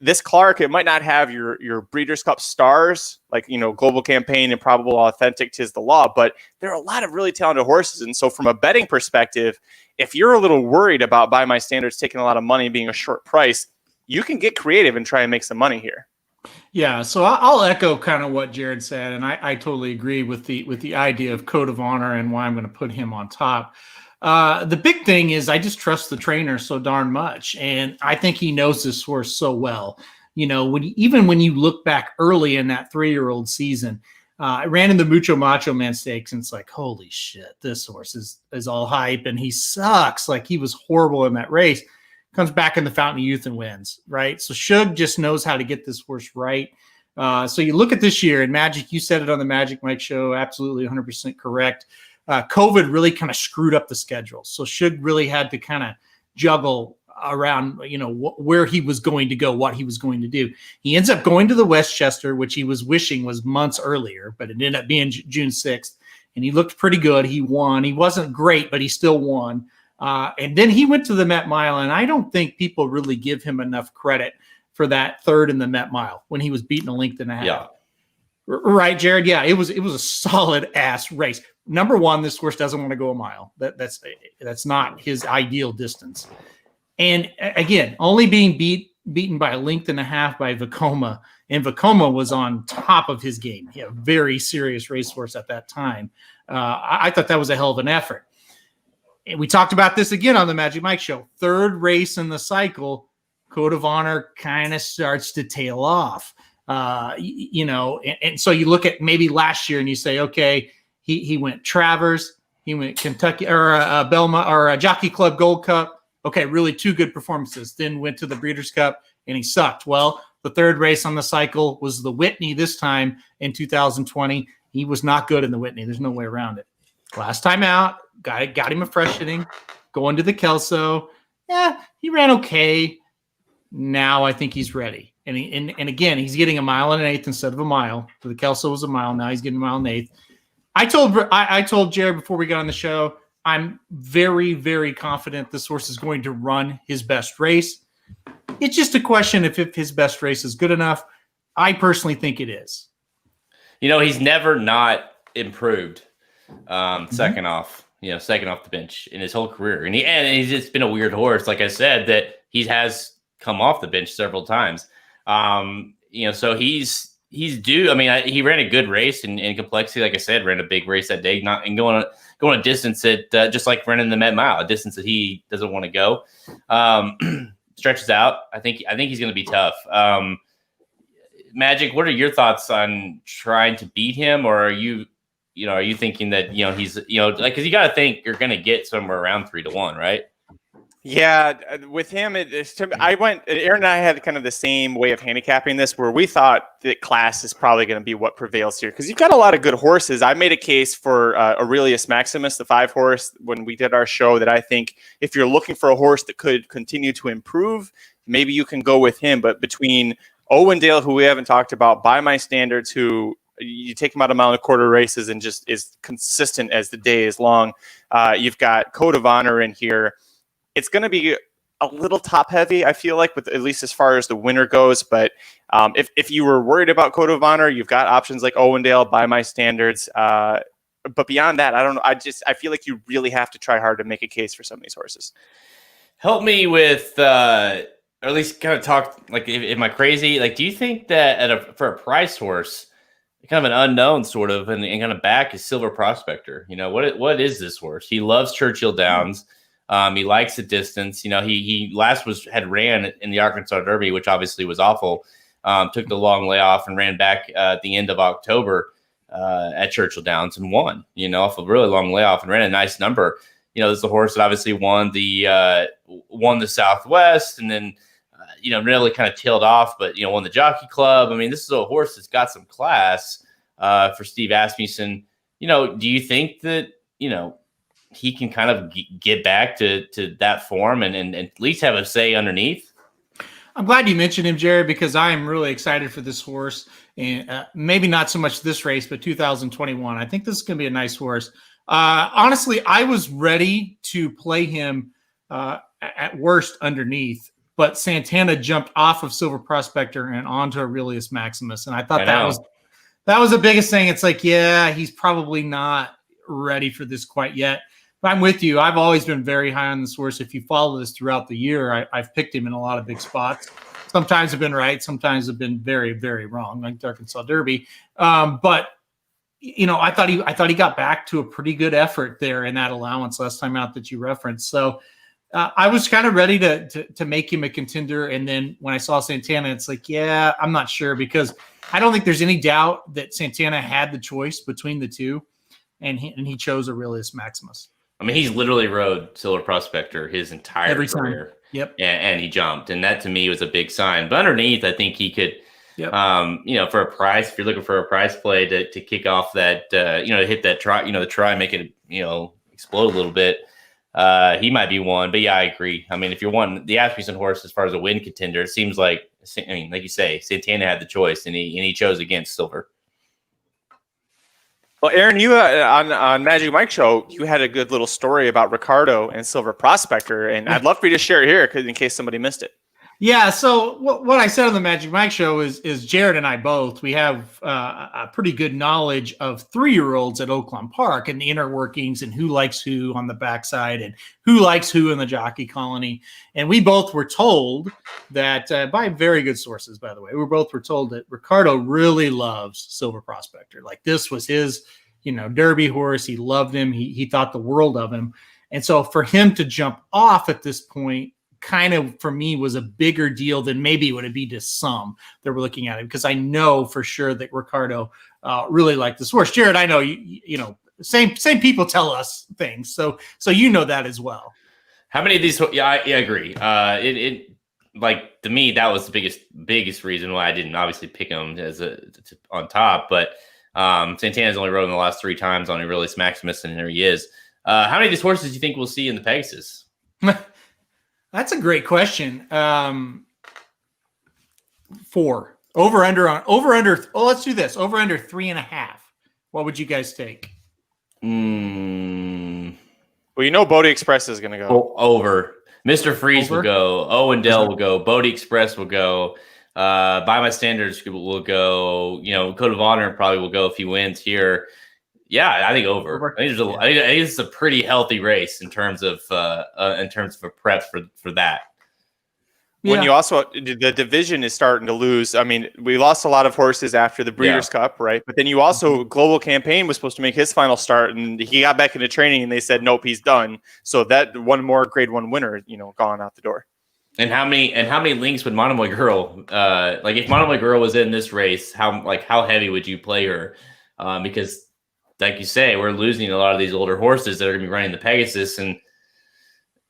[SPEAKER 1] this Clark, it might not have your Breeders' Cup stars, like, Global Campaign and Probable Authentic, 'Tis the Law, but there are a lot of really talented horses. And so from a betting perspective, if you're a little worried about By My Standards taking a lot of money being a short price, you can get creative and try and make some money here.
[SPEAKER 3] Yeah, so I'll echo kind of what Jared said, and I totally agree with the idea of code of honor and why I'm going to put him on top. The big thing is I just trust the trainer so darn much, and I think he knows this horse so well. Even when you look back early in that 3-year-old season, I ran in the Mucho Macho Man Stakes, and it's like, holy shit, this horse is all hype, and he sucks. Like, he was horrible in that race. Comes back in the Fountain of Youth and wins, right? So Shug just knows how to get this horse right. So you look at this year, and Magic, you said it on the Magic Mike show, absolutely 100% correct. COVID really kind of screwed up the schedule. So Shug really had to kind of juggle around, where he was going to go, what he was going to do. He ends up going to the Westchester, which he was wishing was months earlier, but it ended up being June 6th. And he looked pretty good. He won. He wasn't great, but he still won. And then he went to the Met Mile, and I don't think people really give him enough credit for that third in the Met Mile when he was beaten a length and a half.
[SPEAKER 2] Yeah.
[SPEAKER 3] Right, Jared? Yeah, it was a solid ass race. Number one, this horse doesn't want to go a mile. That's not his ideal distance. And again, only being beaten by a length and a half by Vekoma, and Vekoma was on top of his game. He had a very serious racehorse at that time. I thought that was a hell of an effort. And we talked about this again on the Magic Mike show. 3rd race in the cycle, code of honor kind of starts to tail off. And so you look at maybe last year and you say, okay, he went Travers, he went Kentucky or Belmont or Jockey Club Gold Cup. Okay, really 2 good performances. Then went to the Breeders' Cup and he sucked. Well, the 3rd race on the cycle was the Whitney this time in 2020. He was not good in the Whitney. There's no way around it. Last time out, got him a freshening, going to the Kelso. Yeah, he ran okay. Now I think he's ready. And again, he's getting a 1.1 miles instead of a mile. So the Kelso was a mile. Now he's getting a 1.1 miles. I told Jared before we got on the show, I'm very, very confident this horse is going to run his best race. It's just a question if his best race is good enough. I personally think it is.
[SPEAKER 2] He's never not improved. Second off the bench in his whole career. And he's just been a weird horse, like I said, that he has come off the bench several times. So he's due. I mean, he ran a good race in complexity. Like I said, ran a big race that day, going a distance that just like running the Met Mile, a distance that he doesn't want to go. Stretches out. I think he's going to be tough. Magic, what are your thoughts on trying to beat him, or are you thinking that, he's, because you got to think you're going to get somewhere around 3-1, right?
[SPEAKER 1] Yeah, with him, Aaron and I had kind of the same way of handicapping this, where we thought that class is probably going to be what prevails here, because you've got a lot of good horses. I made a case for Aurelius Maximus, the 5 horse, when we did our show, that I think if you're looking for a horse that could continue to improve, maybe you can go with him. But between Owendale, who we haven't talked about, By My Standards, who you take him out of 1.25 mile races and just is consistent as the day is long. You've got Code of Honor in here. It's going to be a little top heavy, I feel like, with at least as far as the winner goes. But if you were worried about Code of Honor, you've got options like Owendale, By My Standards. But beyond that, I don't know. I feel like you really have to try hard to make a case for some of these horses.
[SPEAKER 2] Help me with, or at least kind of talk, like, am I crazy? Like, do you think that for a price horse, kind of an unknown sort of, and kind of back is Silver Prospector? What is this horse? He loves Churchill Downs. He likes the distance. He last had ran in the Arkansas Derby, which obviously was awful. Took the long layoff and ran back at the end of October at Churchill Downs and won, off a really long layoff, and ran a nice number. This is a horse that obviously won the Southwest, and then really kind of tailed off, but won the Jockey Club. I mean, this is a horse that's got some class for Steve Asmussen. Do you think that he can kind of get back to that form and at least have a say underneath?
[SPEAKER 3] I'm glad you mentioned him, Jared, because I am really excited for this horse. And maybe not so much this race, but 2021. I think this is going to be a nice horse. Honestly, I was ready to play him at worst underneath, but Santana jumped off of Silver Prospector and onto Aurelius Maximus. And I thought that was the biggest thing. It's like, yeah, he's probably not ready for this quite yet. But I'm with you. I've always been very high on this horse. If you follow this throughout the year, I've picked him in a lot of big spots. Sometimes I've been right. Sometimes I've been very, very wrong, like the Arkansas Derby. But I thought he got back to a pretty good effort there in that allowance last time out that you referenced. So I was kind of ready to make him a contender. And then when I saw Santana, it's like, yeah, I'm not sure, because I don't think there's any doubt that Santana had the choice between the two, and he chose Aurelius Maximus.
[SPEAKER 2] I mean, he's literally rode Silver Prospector his entire career.
[SPEAKER 3] Time. Yep.
[SPEAKER 2] And he jumped. And that to me was a big sign. But underneath, I think he could,
[SPEAKER 3] yep.
[SPEAKER 2] For a price, if you're looking for a price play to kick off that, to hit that try, the try, make it, explode a little bit, he might be one. But yeah, I agree. I mean, if you're wanting the Asmussen horse as far as a win contender, it seems like, like you say, Santana had the choice and he chose against Silver.
[SPEAKER 1] Well, Aaron, you on Magic Mike Show, you had a good little story about Ricardo and Silver Prospector, and I'd love for you to share it here in case somebody missed it.
[SPEAKER 3] Yeah, so what I said on the Magic Mike Show is Jared and I both, we have a pretty good knowledge of 3-year-olds at Oaklawn Park and the inner workings and who likes who on the backside and who likes who in the jockey colony. And we both were told that, by very good sources, by the way, we both were told that Ricardo really loves Silver Prospector. Like, this was his, Derby horse. He loved him. He thought the world of him. And so for him to jump off at this point, kind of for me was a bigger deal than maybe it would be to some that were looking at it, because I know for sure that Ricardo really liked this horse. Jared, I know same people tell us things, so that as well.
[SPEAKER 2] How many of these? Yeah, I agree. It like, to me, that was the biggest reason why I didn't obviously pick him as on top. But Santana's only rode in the last 3 times on Aurelius Maximus, and there he is. How many of these horses do you think we'll see in the Pegasus?
[SPEAKER 3] That's a great question. 4. Over under. Oh, let's do this. Over under 3.5. What would you guys take?
[SPEAKER 1] Well, Bodie Express is going to go
[SPEAKER 2] over. Mr. Freeze will go. Owen Dell will go. Bodie Express will go. By My Standards will go. Code of Honor probably will go if he wins here. Yeah, I think over. I think it's a pretty healthy race in terms of a prep for that.
[SPEAKER 1] When you also, the division is starting to lose. I mean, we lost a lot of horses after the Breeders' Cup, right? But then you also, Global Campaign was supposed to make his final start, and he got back into training, and they said, nope, he's done. So that one more Grade 1 winner, gone out the door.
[SPEAKER 2] And how many links would Monomoy Girl? If Monomoy Girl was in this race, how heavy would you play her? Because, like you say, we're losing a lot of these older horses that are going to be running the Pegasus. And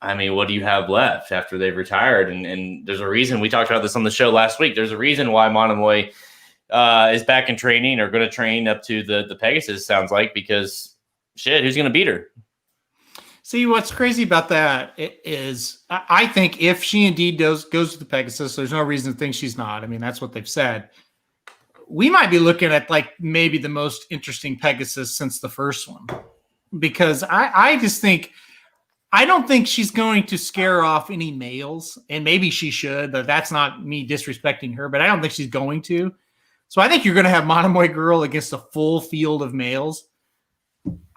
[SPEAKER 2] I mean, what do you have left after they've retired? And there's a reason, we talked about this on the show last week. There's a reason why Monomoy is back in training, or going to train up to the Pegasus, sounds like, because shit, who's going to beat her?
[SPEAKER 3] See, what's crazy about that is I think if she indeed goes to the Pegasus, there's no reason to think she's not. I mean, that's what they've said. We might be looking at maybe the most interesting Pegasus since the first one, because I just think, I don't think she's going to scare off any males, and maybe she should, but that's not me disrespecting her, but I don't think she's going to. So I think you're going to have Monomoy Girl against a full field of males.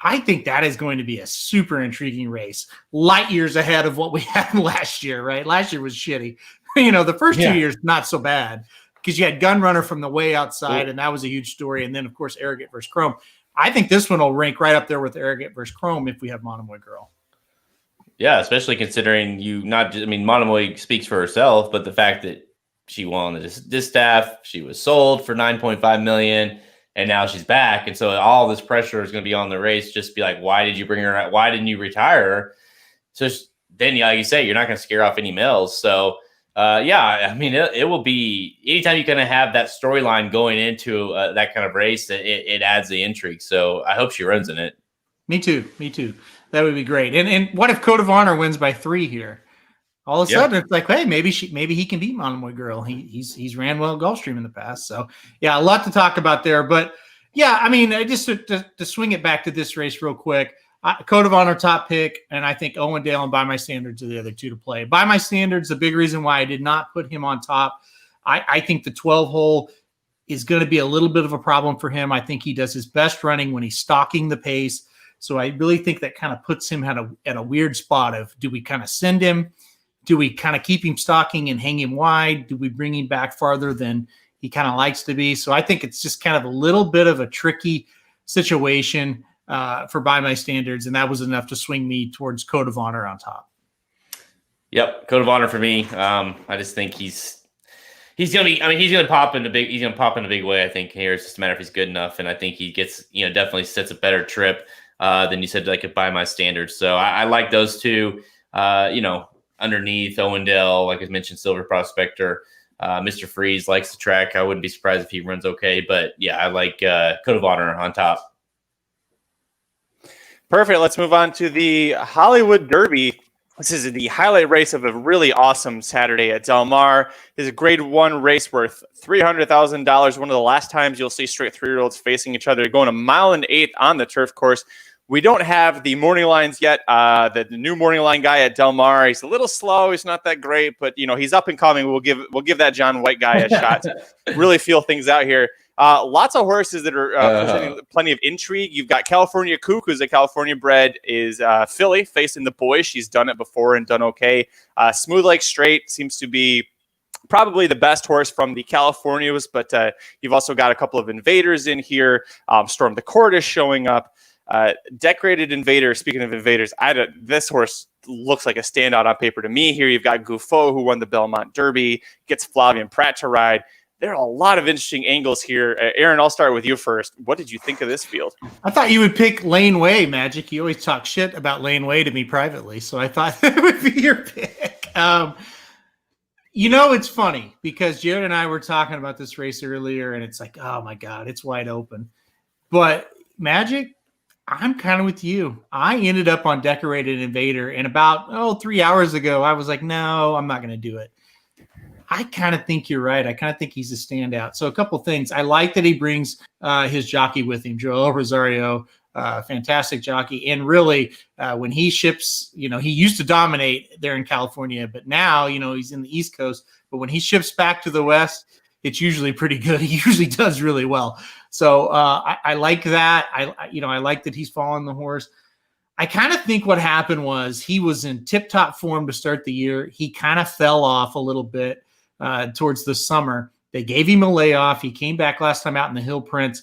[SPEAKER 3] I think that is going to be a super intriguing race, light years ahead of what we had last year, right? Last year was shitty. The first 2 years, not so bad, because you had Gunrunner from the way outside, and that was a huge story. And then, of course, Arrogant versus Chrome. I think this one will rank right up there with Arrogant versus Chrome if we have Monomoy Girl.
[SPEAKER 2] Yeah, especially considering Monomoy speaks for herself, but the fact that she won the distaff, she was sold for $9.5 million, and now she's back. And so all this pressure is going to be on the race. Just be like, why did you bring her out? Why didn't you retire her? So then, like you say, you're not going to scare off any males. So, I mean, it will be anytime you kind of have that storyline going into that kind of race, it adds the intrigue. So I hope she runs in it.
[SPEAKER 3] Me too. That would be great. And what if Code of Honor wins by 3 here? All of a sudden, it's like, hey, maybe he can beat Monomoy Girl. He's ran well at Gulfstream in the past. So yeah, a lot to talk about there. But yeah, I mean, just to swing it back to this race real quick. Code of Honor top pick, and I think Owendale and By My Standards are the other two to play. By My Standards, the big reason why I did not put him on top, I think the 12 hole is going to be a little bit of a problem for him. I think he does his best running when he's stalking the pace. So I really think that kind of puts him at a weird spot of, do we kind of send him? Do we kind of keep him stalking and hang him wide? Do we bring him back farther than he kind of likes to be? So I think it's just kind of a little bit of a tricky situation for By My Standards, and that was enough to swing me towards Code of Honor on top.
[SPEAKER 2] Yep, Code of Honor for me. I just think he's gonna be. I mean, he's gonna pop in a big way. I think here it's just a matter if he's good enough, and I think he gets definitely sets a better trip than you said, like By My Standards. So I like those two. Underneath Owendale, like I mentioned, Silver Prospector. Mr. Freeze likes the track. I wouldn't be surprised if he runs okay, but yeah, I like Code of Honor on top.
[SPEAKER 1] Perfect. Let's move on to the Hollywood Derby. This is the highlight race of a really awesome Saturday at Del Mar. It's a grade 1 race worth $300,000. One of the last times you'll see straight 3-year-olds facing each other, going 1 1/8 miles on the turf course. We don't have the morning lines yet. The new morning line guy at Del Mar, he's a little slow. He's not that great, but he's up and coming. We'll give that John White guy a shot to really feel things out here. Lots of horses that are presenting plenty of intrigue. You've got California Kook, who's a California bred, is filly facing the boys. She's done it before and done okay. Smooth Lake Straight seems to be probably the best horse from the Californias, but you've also got a couple of invaders in here. Storm the Court is showing up. Decorated Invader, speaking of invaders, this horse looks like a standout on paper to me here. You've got Gouffo, who won the Belmont Derby, gets Flavian Pratt to ride. There are a lot of interesting angles here. Aaron, I'll start with you first. What did you think of this field?
[SPEAKER 3] I thought you would pick Lane Way, Magic. You always talk shit about Lane Way to me privately, so I thought that would be your pick. It's funny because Jared and I were talking about this race earlier, and it's like, oh my God, it's wide open. But Magic, I'm kind of with you. I ended up on Decorated Invader, and about 3 hours ago, I was like, no, I'm not going to do it. I kind of think you're right. I kind of think he's a standout. So a couple things. I like that he brings his jockey with him, Joel Rosario, fantastic jockey. And really, when he ships, he used to dominate there in California, but now, he's in the East Coast. But when he ships back to the West, it's usually pretty good. He usually does really well. So I like that. I like that he's following the horse. I kind of think what happened was he was in tip-top form to start the year. He kind of fell off a little bit towards the summer. They gave him a layoff. He came back last time out in the Hill Prince.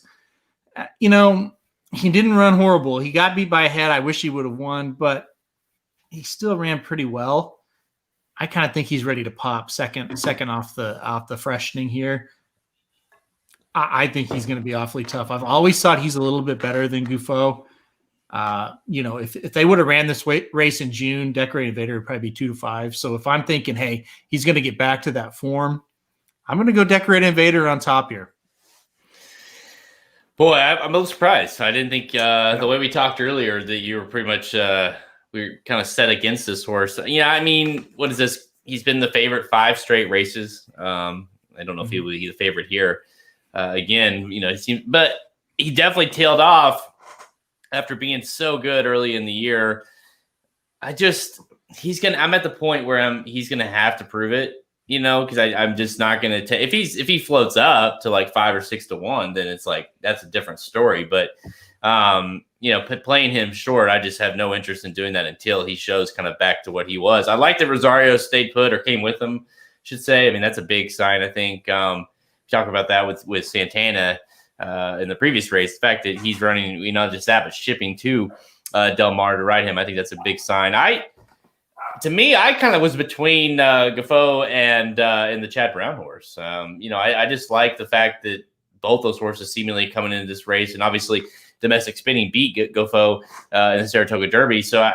[SPEAKER 3] He didn't run horrible. He got beat by a head. I wish he would have won, but he still ran pretty well. I kind of think he's ready to pop second off the freshening here. I think he's going to be awfully tough. I've always thought he's a little bit better than Gouffo. If they would have ran this race in June, Decorated Invader would probably be 2-5. So if I'm thinking, hey, he's going to get back to that form, I'm going to go Decorated Invader on top here.
[SPEAKER 2] Boy, I'm a little surprised. I didn't think the way we talked earlier that you were pretty much we were kind of set against this horse. I mean, what is this? He's been the favorite 5 straight races. I don't know if he will be the favorite here again. It seems, but he definitely tailed off after being so good early in the year. I'm at the point where he's gonna have to prove it. Because I'm just not going to take if he floats up to like 5 or 6 to 1, then it's like that's a different story. But playing him short, I just have no interest in doing that until he shows kind of back to what he was. I like that Rosario stayed put or came with him, I should say. I mean, that's a big sign. I think talk about that with Santana in the previous race. The fact that he's running, not just that, but shipping to Del Mar to ride him, I think that's a big sign. To me, I kind of was between Gouffo and the Chad Brown horse. I just like the fact that both those horses seemingly coming into this race, and obviously Domestic Spinning beat Gofo in the Saratoga Derby. So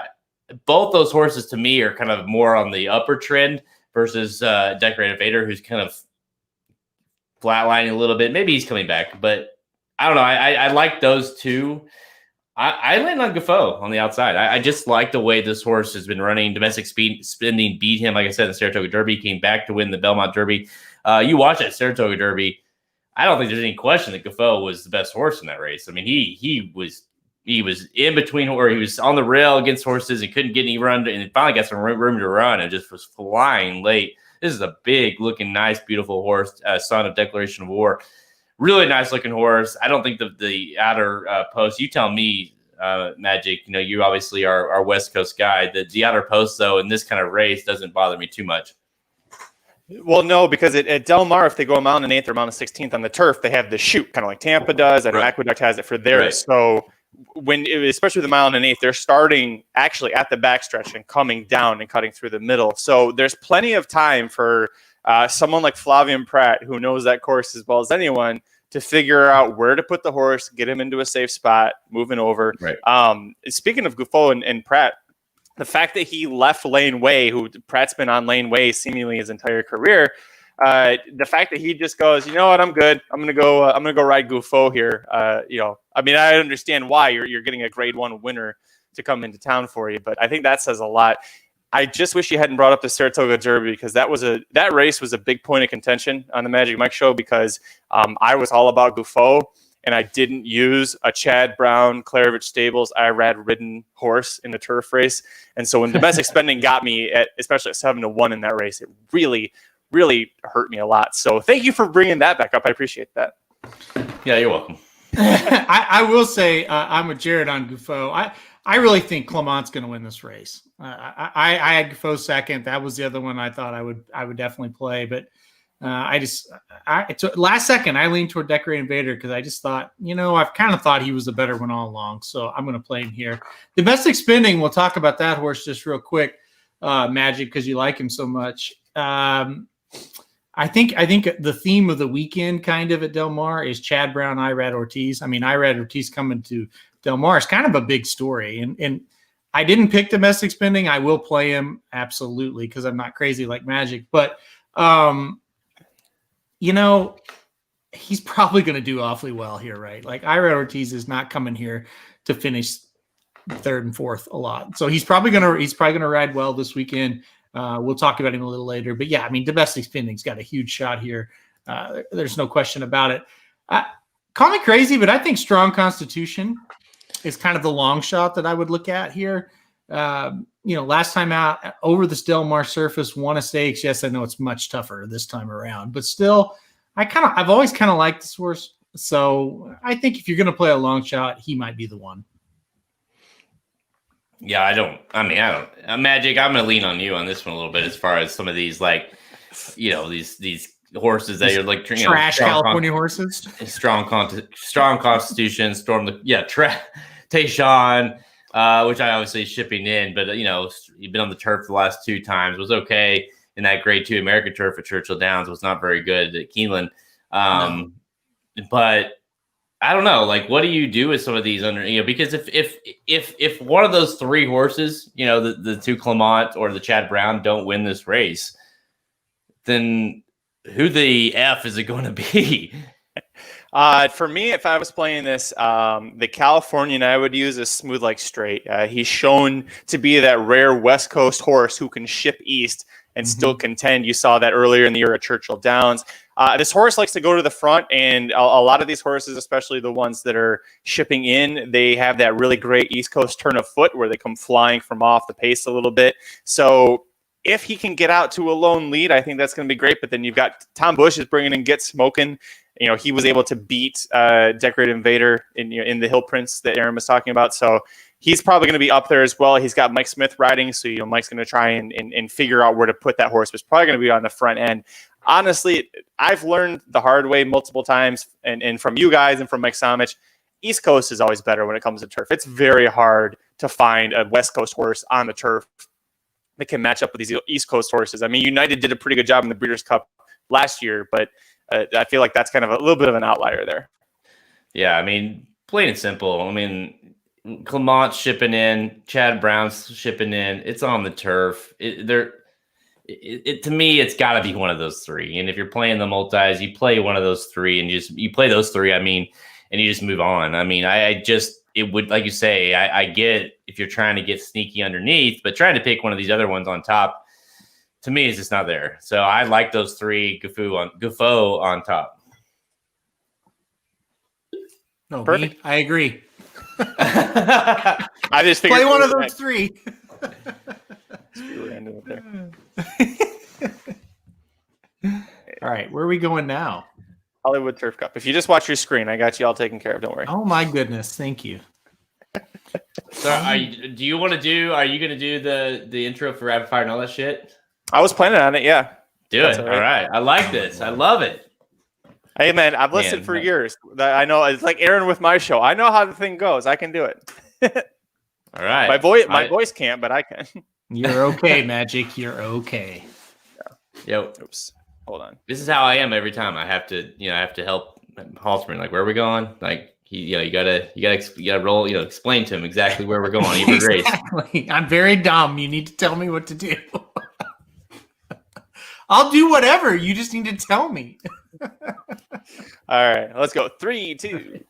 [SPEAKER 2] both those horses to me are kind of more on the upper trend versus Decorated Vader, who's kind of flatlining a little bit. Maybe he's coming back, but I don't know. I like those two. I land on Gofo on the outside. I just like the way this horse has been running. Domestic Spinning beat him, like I said, in the Saratoga Derby, came back to win the Belmont Derby. You watch that Saratoga Derby, I don't think there's any question that Gofo was the best horse in that race. I mean, he was in between, or he was on the rail against horses and couldn't get any run, and finally got some room to run and just was flying late. This is a big looking, nice, beautiful horse, son of Declaration of War. Really nice looking horse. I don't think the outer post, you tell me, Magic, you obviously are our West Coast guy. The outer post, though, in this kind of race doesn't bother me too much.
[SPEAKER 1] Well, no, because at Del Mar, if they go a mile and an eighth or a mile and 16th on the turf, they have the chute, kind of like Tampa does, and Aqueduct has it for theirs. Right. So especially the mile and an eighth, they're starting actually at the backstretch and coming down and cutting through the middle. So there's plenty of time for someone like Flavien Prat, who knows that course as well as anyone, to figure out where to put the horse, get him into a safe spot, moving over. Right. Speaking of Gofo and Prat, the fact that he left Lane Way, who Pratt's been on Lane Way seemingly his entire career, the fact that he just goes, you know what, I'm good. I'm gonna go ride Gofo here. I mean, I understand why you're getting a Grade 1 winner to come into town for you, but I think that says a lot. I just wish you hadn't brought up the Saratoga Derby, because that race was a big point of contention on the Magic Mike show, because I was all about Gofo, and I didn't use a Chad Brown, Clarovich Stables, Irad ridden horse in the turf race. And so when Domestic Spending got me, especially at 7-1 in that race, it really, really hurt me a lot. So thank you for bringing that back up. I appreciate that.
[SPEAKER 2] Yeah, you're welcome.
[SPEAKER 3] I will say I'm with Jared on Gofo. I really think Clement's going to win this race. I had Gofo second. That was the other one I thought I would definitely play. But last second, I leaned toward Decorated Vader, because I just thought, I've kind of thought he was the better one all along. So I'm going to play him here. Domestic Spinning, we'll talk about that horse just real quick, Magic, because you like him so much. I think the theme of the weekend kind of at Del Mar is Chad Brown, Irad Ortiz. I mean, Irad Ortiz coming to Del Mar is kind of a big story. And I didn't pick Domestic Spending. I will play him, absolutely, because I'm not crazy like Magic. But, he's probably going to do awfully well here, right? Like, Irad Ortiz is not coming here to finish third and fourth a lot. So he's probably going to ride well this weekend. We'll talk about him a little later. But, yeah, I mean, Domestic Spending's got a huge shot here. There's no question about it. Call me crazy, but I think Strong Constitution is kind of the long shot that I would look at here. Last time out over this Del Mar surface, won a stakes. Yes, I know it's much tougher this time around, but still, I've always kind of liked this horse. So I think if you're going to play a long shot, he might be the one.
[SPEAKER 2] Yeah, I don't. Magic, I'm going to lean on you on this one a little bit, as far as some of these, these horses that you're like
[SPEAKER 3] trash California horses.
[SPEAKER 2] Strong Constitution, Tayshawn, which I obviously shipping in, but you've been on the turf the last 2 times, was okay in that Grade 2 American turf at Churchill Downs, was not very good at Keeneland. No. But I don't know, like, what do you do with some of these because if one of those 3 horses, the 2 Clement or the Chad Brown don't win this race, then who the F is it going to be?
[SPEAKER 1] For me, if I was playing this, the Californian I would use is Smooth Like Straight. He's shown to be that rare West Coast horse who can ship east and still contend. You saw that earlier in the year at Churchill Downs. This horse likes to go to the front, and a lot of these horses, especially the ones that are shipping in, they have that really great East Coast turn of foot where they come flying from off the pace a little bit. So if he can get out to a lone lead, I think that's going to be great. But then you've got Tom Bush is bringing in Get Smokin'. He was able to beat Decorated Vader in the Hill Prince that Aaron was talking about. So he's probably going to be up there as well. He's got Mike Smith riding. So, Mike's going to try and figure out where to put that horse. But it's probably going to be on the front end. Honestly, I've learned the hard way multiple times, and from you guys and from Mike Samich, East Coast is always better when it comes to turf. It's very hard to find a West Coast horse on the turf that can match up with these East Coast horses. I mean, United did a pretty good job in the Breeders' Cup last year, but I feel like that's kind of a little bit of an outlier there.
[SPEAKER 2] Yeah, I mean, plain and simple. I mean, Clement's shipping in, Chad Brown's shipping in. It's on the turf. To me, it's got to be one of those three. And if you're playing the multis, you play one of those three, and you play those three. I mean, and you just move on. I mean, it would, like you say, I get if you're trying to get sneaky underneath, but trying to pick one of these other ones on top, to me, is just not there. So I like those three. Gufo on top.
[SPEAKER 3] No,
[SPEAKER 1] Perfect.
[SPEAKER 3] I agree.
[SPEAKER 1] I just figured
[SPEAKER 3] Play one of those three. All right, where are we going now?
[SPEAKER 1] Hollywood Turf Cup. If you just watch your screen, I got you all taken care of. Don't worry.
[SPEAKER 3] Oh my goodness, thank you.
[SPEAKER 2] So are you going to do the intro for Rapid Fire and all that shit?
[SPEAKER 1] I was planning on it. Yeah.
[SPEAKER 2] Do it. All right. I like this. I love it.
[SPEAKER 1] Hey man, I've listened for years. I know it's like Aaron with my show. I know how the thing goes. I can do it.
[SPEAKER 2] All right.
[SPEAKER 1] My voice can't, but I can.
[SPEAKER 3] You're okay, Magic. You're okay.
[SPEAKER 2] Yo.
[SPEAKER 1] Oops. Hold on.
[SPEAKER 2] This is how I am every time. I have to help Halterman. Like, where are we going? Like, you gotta roll. Explain to him exactly where we're going.
[SPEAKER 3] Exactly. I'm very dumb. You need to tell me what to do. I'll do whatever. You just need to tell me.
[SPEAKER 1] All right, let's go. 3, 2.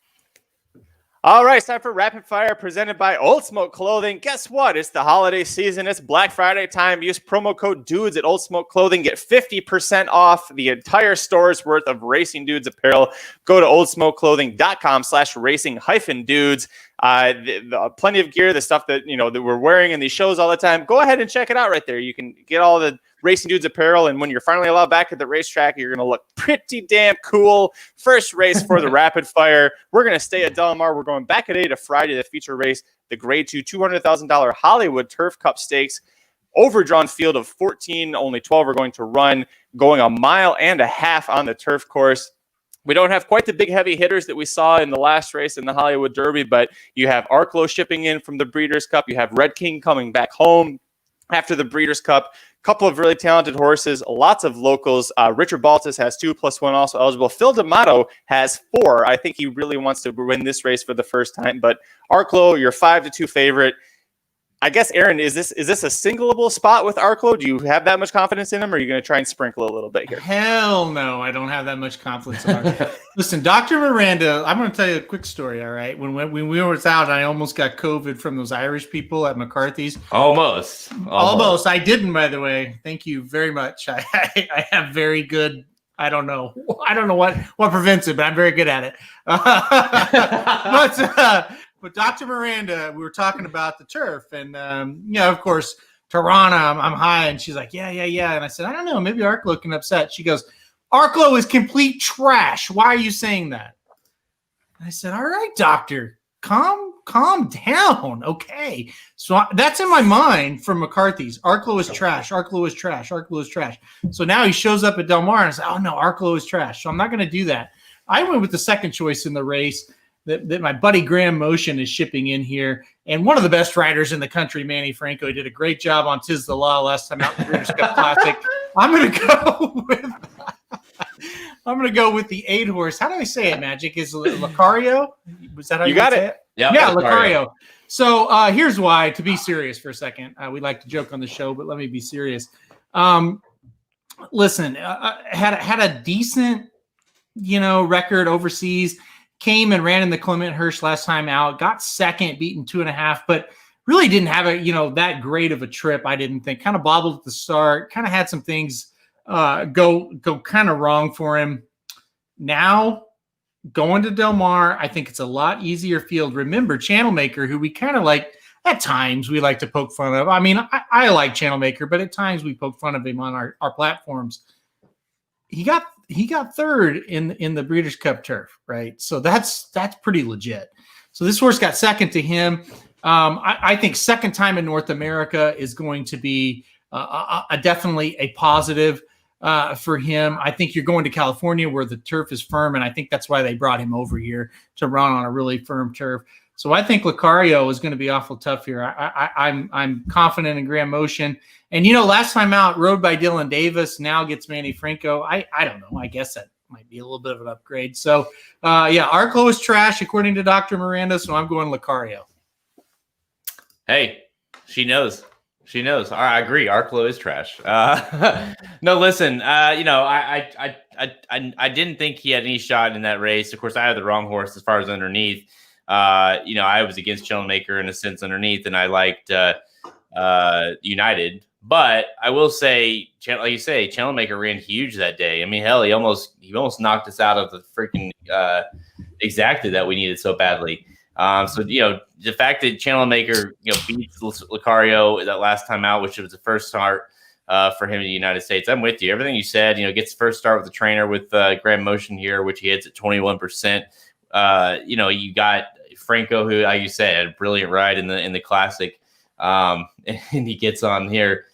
[SPEAKER 1] All right, it's time for Rapid Fire presented by Old Smoke Clothing. Guess what? It's the holiday season. It's Black Friday time. Use promo code DUDES at Old Smoke Clothing. Get 50% off the entire store's worth of Racing Dudes apparel. Go to oldsmokeclothing.com/racing-dudes. Plenty of gear, the stuff that that we're wearing in these shows all the time. Go ahead and check it out right there. You can get all the Racing Dudes apparel, and when you're finally allowed back at the racetrack, you're going to look pretty damn cool. First race for the Rapid Fire. We're going to stay at Del Mar. We're going back a day to Friday to feature race, the Grade 2 $200,000 Hollywood Turf Cup Stakes. Overdrawn field of 14, only 12 are going to run, going 1.5 miles on the turf course. We don't have quite the big heavy hitters that we saw in the last race in the Hollywood Derby, but you have Arklow shipping in from the Breeders' Cup. You have Red King coming back home after the Breeders' Cup. Couple of really talented horses, lots of locals. Richard Baltus has 2 + 1 also eligible. Phil D'Amato has 4. I think he really wants to win this race for the first time. But Arklow, your 5-2 favorite. I guess, Aaron, is this a singleable spot with Arklow? Do you have that much confidence in him, or are you going to try and sprinkle a little bit here?
[SPEAKER 3] Hell no, I don't have that much confidence in Arklow. Listen, Dr. Miranda, I'm going to tell you a quick story, all right? When we were out, I almost got COVID from those Irish people at McCarthy's.
[SPEAKER 2] Almost.
[SPEAKER 3] I didn't, by the way. Thank you very much. I have very good. I don't know what prevents it, but I'm very good at it. But Dr. Miranda, we were talking about the turf, and of course, Tirana, I'm high, and she's like, yeah. And I said, I don't know, maybe Arklow can upset. She goes, Arklow is complete trash. Why are you saying that? And I said, all right, doctor, calm down. Okay. So that's in my mind from McCarthy's. Arklow is trash. Arklow is trash. Arklow is trash. So now he shows up at Del Mar and I said, oh no, Arklow is trash. So I'm not going to do that. I went with the second choice in the race that my buddy Graham Motion is shipping in here. And one of the best riders in the country, Manny Franco, he did a great job on Tis the Law last time out in the Breeders' Cup Classic. I'm going to go with the 8 horse. How do I say it, Magic? Is it Lucario? Was that how you got it?
[SPEAKER 2] Yeah,
[SPEAKER 3] Lucario. So here's why, to be serious for a second. We like to joke on the show, but let me be serious. Listen, had a decent, record overseas. Came and ran in the Clement Hirsch last time out, got second, beaten 2.5, but really didn't have that great of a trip. I didn't think. Kind of bobbled at the start. Kind of had some things go kind of wrong for him. Now going to Del Mar, I think it's a lot easier field. Remember Channelmaker, who we kind of like at times we like to poke fun of. I mean, I like Channelmaker, but at times we poke fun of him on our platforms. He got third in the Breeders' Cup Turf, right? So that's pretty legit. So this horse got second to him. I think second time in North America is going to be definitely a positive for him. I think you're going to California where the turf is firm, and I think that's why they brought him over here to run on a really firm turf. So I think Lucario is going to be awful tough here. I'm confident in Graham Motion. And, last time out, rode by Dylan Davis, now gets Manny Franco. I don't know. I guess that might be a little bit of an upgrade. So, Arclo is trash, according to Dr. Miranda, so I'm going Lucario.
[SPEAKER 2] Hey, she knows. She knows. I agree. Arclo is trash. No, listen. I didn't think he had any shot in that race. Of course, I had the wrong horse as far as underneath. I was against Channelmaker in a sense underneath, and I liked United. But I will say, like you say, Channelmaker ran huge that day. I mean, hell, he almost knocked us out of the freaking exacta that we needed so badly. So the fact that Channelmaker beats Lucario that last time out, which was the first start for him in the United States, I'm with you. Everything you said, gets first start with the trainer with Graham Motion here, which he hits at 21%. You got Franco, who, like you said, had a brilliant ride in the classic, and he gets on here.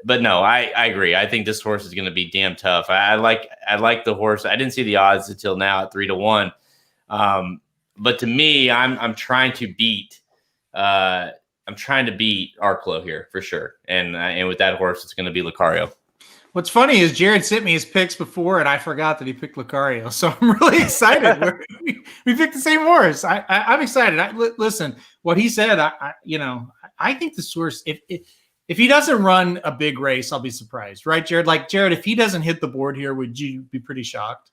[SPEAKER 2] But no, I agree. I think this horse is going to be damn tough. I like the horse. I didn't see the odds until now at 3-1. But to me, I'm trying to beat Arclo here for sure. And with that horse, it's going to be Lucario.
[SPEAKER 3] What's funny is Jared sent me his picks before, and I forgot that he picked Lucario. So I'm really excited. we picked the same horse. I'm excited. Listen, what he said. I think this horse, if he doesn't run a big race, I'll be surprised, right, Jared? Like Jared, if he doesn't hit the board here, would you be pretty shocked?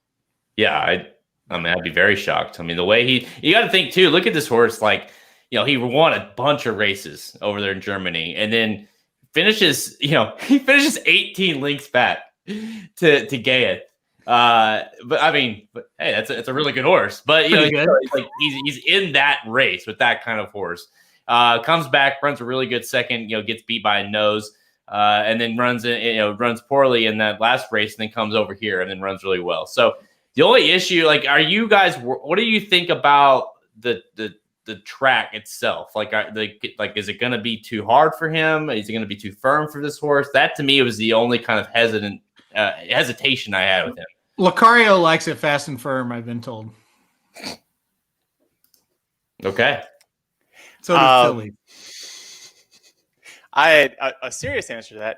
[SPEAKER 2] Yeah, I'd be very shocked. I mean, the way you got to think too. Look at this horse. Like, he won a bunch of races over there in Germany, and then finishes. He finishes 18 lengths back to Gayeth. But hey, that's a really good horse. But he's in that race with that kind of horse. Comes back, runs a really good second. Gets beat by a nose, and then runs poorly in that last race, and then comes over here and then runs really well. So. The only issue, are you guys? What do you think about the track itself? Is it going to be too hard for him? Is it going to be too firm for this horse? That to me was the only kind of hesitation I had with him.
[SPEAKER 3] Lucario likes it fast and firm, I've been told.
[SPEAKER 2] Okay.
[SPEAKER 3] So does Philly.
[SPEAKER 1] I had a serious answer to that.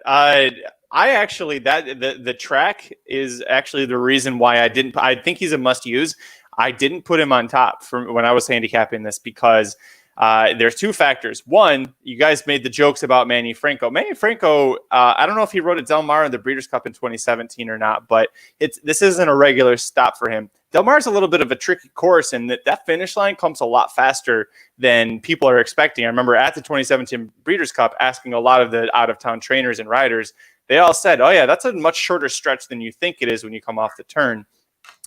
[SPEAKER 1] I actually the track is actually the reason why I think he's a must use. I didn't put him on top from when I was handicapping this because there's two factors. One, you guys made the jokes about Manny Franco. Manny Franco, I don't know if he rode at Del Mar in the Breeders' Cup in 2017 or not, but this isn't a regular stop for him. Del Mar is a little bit of a tricky course, and that finish line comes a lot faster than people are expecting. I remember at the 2017 Breeders' Cup asking a lot of the out-of-town trainers and riders, they all said, oh, yeah, that's a much shorter stretch than you think it is when you come off the turn.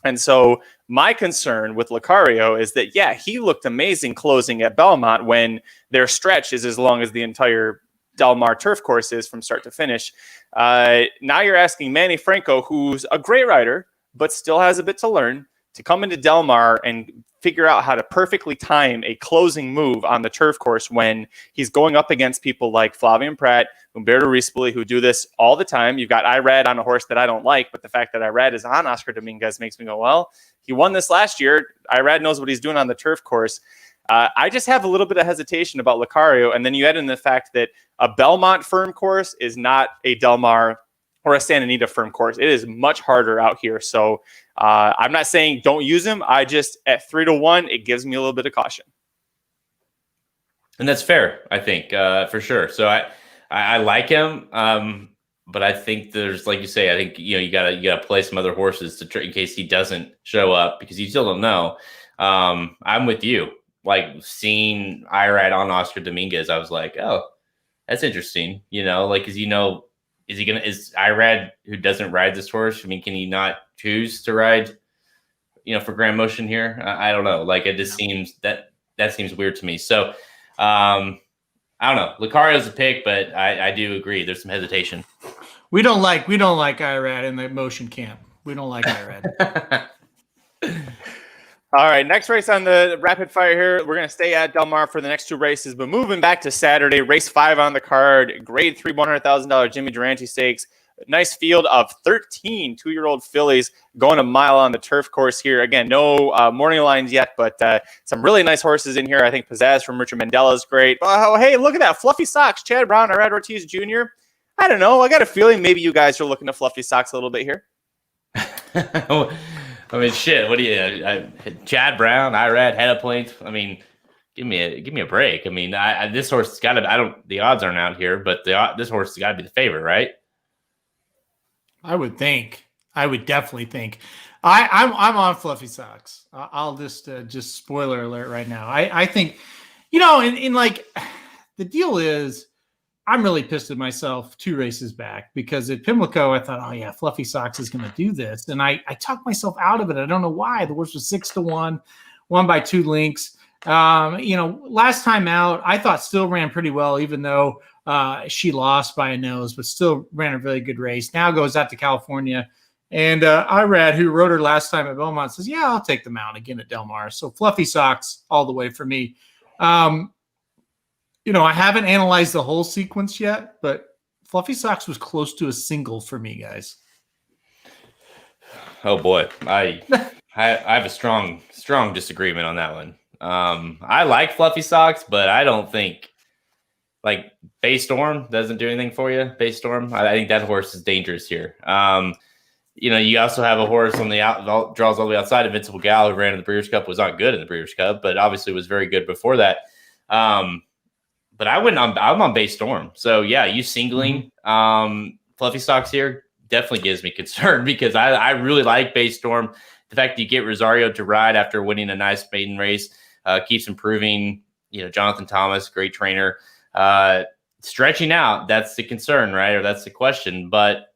[SPEAKER 1] And so my concern with Lucario is that, yeah, he looked amazing closing at Belmont when their stretch is as long as the entire Del Mar turf course is from start to finish. Now you're asking Manny Franco, who's a great rider, but still has a bit to learn, to come into Del Mar and figure out how to perfectly time a closing move on the turf course when he's going up against people like Flavian Prat, Umberto Rispoli, who do this all the time. You've got Irad on a horse that I don't like, but the fact that Irad is on Oscar Dominguez makes me go, well, he won this last year. Irad knows what he's doing on the turf course. I just have a little bit of hesitation about Lucario, and then you add in the fact that a Belmont firm course is not a Del Mar or a Santa Anita firm course. It is much harder out here. So I'm not saying don't use him. I just, at 3-1, it gives me a little bit of caution.
[SPEAKER 2] And that's fair, I think, for sure. So I like him, but I think there's, like you say, I think you gotta play some other horses in case he doesn't show up because you still don't know. I'm with you. Like seeing Irad on Oscar Dominguez, I was like, oh, that's interesting. Is Irad, who doesn't ride this horse? I mean, can he not choose to ride, for Grand Motion here? I don't know. Like it just seems that seems weird to me. So. I don't know. Lucario's a pick, but I do agree. There's some hesitation.
[SPEAKER 3] We don't like Irad in the motion camp. We don't like Irad.
[SPEAKER 1] All right, next race on the rapid fire here. We're going to stay at Del Mar for the next two races, but moving back to Saturday, race 5 on the card, grade 3 $100,000 Jimmy Durante Stakes. nice field of 13 two-year-old fillies going a mile on the turf course here. Again, no morning lines yet, but some really nice horses in here. I think Pizzazz from Richard Mandela is great. Oh, hey, look at that. Fluffy Socks, Chad Brown, Irad Ortiz Jr. I don't know. I got a feeling maybe you guys are looking to Fluffy Socks a little bit here.
[SPEAKER 2] I mean, shit. What do you, Chad Brown, Irad, Head of Plains? I mean, give me a break. I mean, this horse has got to. The odds aren't out here, but this horse has got to be the favorite, right?
[SPEAKER 3] I would think. I would definitely think. I'm on Fluffy Socks. I'll just spoiler alert right now. I think, in like the deal is, I'm really pissed at myself 2 races back because at Pimlico, I thought, oh yeah, Fluffy Socks is going to do this. And I talked myself out of it. I don't know why. The horse was 6-1, won by 2 lengths. Last time out, I thought still ran pretty well, even though she lost by a nose, but still ran a really good race. Now goes out to California. And Irad, who rode her last time at Belmont, says, yeah, I'll take the mount again at Del Mar. So Fluffy Socks all the way for me. I haven't analyzed the whole sequence yet, but Fluffy Socks was close to a single for me, guys.
[SPEAKER 2] Oh boy, I have a strong disagreement on that one. I like Fluffy Socks, but I don't think like Bay Storm doesn't do anything for you. Bay Storm, I think that horse is dangerous here. You also have a horse on the out draws all the way outside. Invincible Gal, who ran in the Breeders' Cup, was not good in the Breeders' Cup, but obviously was very good before that. But I'm on Bay Storm. So yeah, you singling Fluffy Socks here definitely gives me concern because I really like Bay Storm. The fact that you get Rosario to ride after winning a nice maiden race keeps improving. Jonathan Thomas, great trainer. Stretching out, that's the concern, right? Or that's the question. But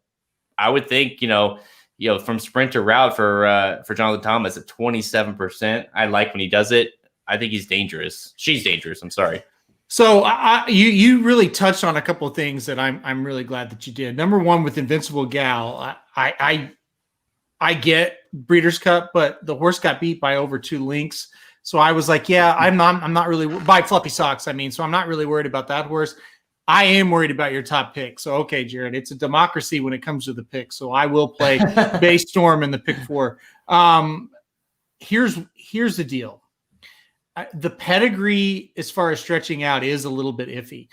[SPEAKER 2] I would think, from sprint to route for Jonathan Thomas at 27%. I like when he does it. I think he's dangerous. She's dangerous. I'm sorry.
[SPEAKER 3] So you really touched on a couple of things that I'm really glad that you did. Number one, with Invincible Gal, I get Breeders' Cup, but the horse got beat by over 2 lengths. So I was like, yeah, I'm not really by Fluffy Socks. I mean, so I'm not really worried about that horse. I am worried about your top pick. So, okay, Jared, it's a democracy when it comes to the pick. So I will play Bay Storm in the pick 4. Here's the deal. The pedigree, as far as stretching out, is a little bit iffy.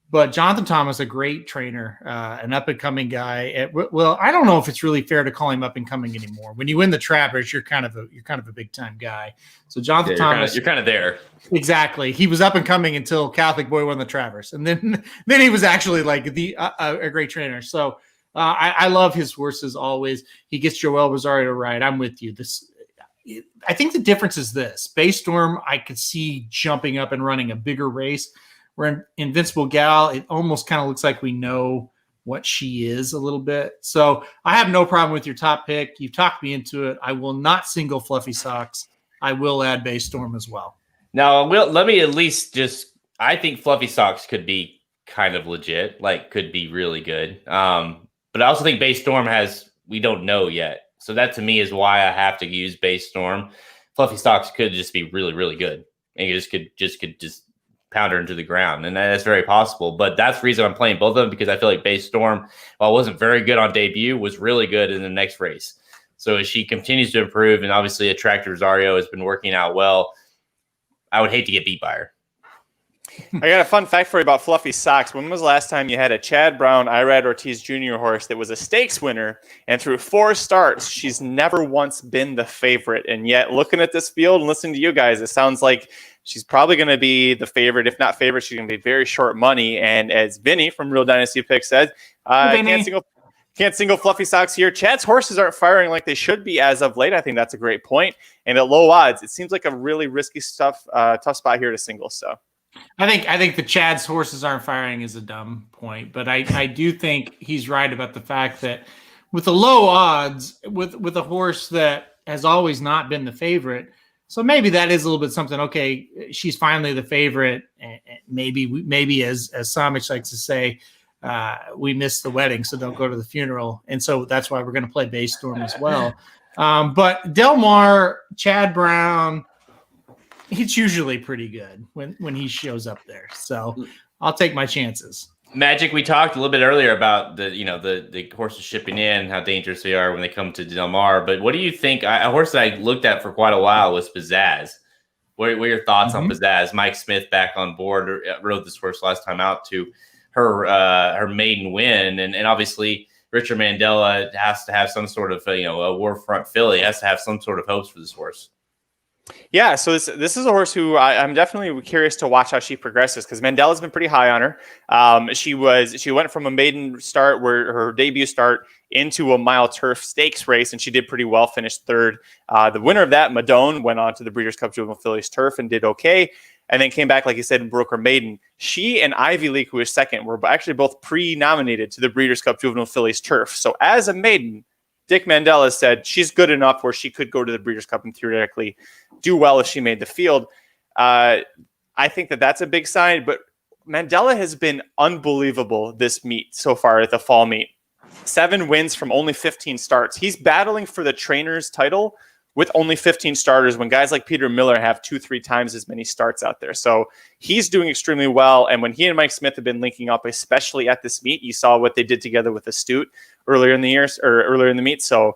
[SPEAKER 3] But Jonathan Thomas, a great trainer, an up-and-coming guy. Well, I don't know if it's really fair to call him up-and-coming anymore. When you win the Travers, you're kind of a big-time guy. So Jonathan Thomas,
[SPEAKER 2] you're kind of there.
[SPEAKER 3] Exactly. He was up-and-coming until Catholic Boy won the Travers, and then he was actually like a great trainer. So I love his horses always. He gets Joel Rosario to ride. I'm with you. I think the difference is this. Bay Storm, I could see jumping up and running a bigger race. Where Invincible Gal, it almost kind of looks like we know what she is a little bit. So I have no problem with your top pick. You've talked me into it. I will not single Fluffy Socks. I will add Bay Storm as well.
[SPEAKER 2] Now, let me at least I think Fluffy Socks could be kind of legit, could be really good. But I also think Bay Storm we don't know yet. So that to me is why I have to use Bay Storm. Fluffy Socks could just be really, really good. And you could pound her into the ground. And that's very possible. But that's the reason I'm playing both of them, because I feel like Bay Storm, while it wasn't very good on debut, was really good in the next race. So as she continues to improve and obviously Attractor Rosario has been working out well, I would hate to get beat by her.
[SPEAKER 1] I got a fun fact for you about Fluffy Socks. When was the last time you had a Chad Brown, Irad Ortiz Jr. horse that was a stakes winner, and through 4 starts, she's never once been the favorite? And yet, looking at this field and listening to you guys, it sounds like she's probably going to be the favorite. If not favorite, she's going to be very short money. And as Vinny from Real Dynasty Pick said, can't single Fluffy Socks here. Chad's horses aren't firing like they should be as of late. I think that's a great point. And at low odds, it seems like a really risky tough spot here to single. So
[SPEAKER 3] I think the Chad's horses aren't firing is a dumb point, but I do think he's right about the fact that with the low odds, with a horse that has always not been the favorite, so maybe that is a little bit something. Okay, she's finally the favorite. Maybe as Samich likes to say, we missed the wedding, so don't go to the funeral, and so that's why we're going to play Bay Storm as well. But Del Mar, Chad Brown, it's usually pretty good when he shows up there. So I'll take my chances.
[SPEAKER 2] Magic, we talked a little bit earlier about the horses shipping in, how dangerous they are when they come to Del Mar. But what do you think? A horse that I looked at for quite a while was Pizzazz. What are your thoughts on Pizzazz? Mike Smith back on board, rode this horse last time out to her maiden win, and obviously Richard Mandela has to have some sort of a war front filly, has to have some sort of hopes for this horse.
[SPEAKER 1] Yeah, so this is a horse who I'm definitely curious to watch how she progresses, because Mandela's been pretty high on her. She went from a maiden start, where her debut start, into a mile turf stakes race, and she did pretty well, finished third. The winner of that, Madone, went on to the Breeders' Cup Juvenile Fillies Turf and did okay, and then came back, like you said, and broke her maiden. She and Ivy League, who was second, were actually both pre-nominated to the Breeders' Cup Juvenile Fillies Turf. So as a maiden, Dick Mandela said she's good enough where she could go to the Breeders' Cup and theoretically do well if she made the field. I think that's a big sign, but Mandela has been unbelievable this meet so far at the fall meet. 7 wins from only 15 starts. He's battling for the trainer's title with only 15 starters, when guys like Peter Miller have 2-3 times as many starts out there. So he's doing extremely well. And when he and Mike Smith have been linking up, especially at this meet, you saw what they did together with Astute earlier in the year, or earlier in the meet. So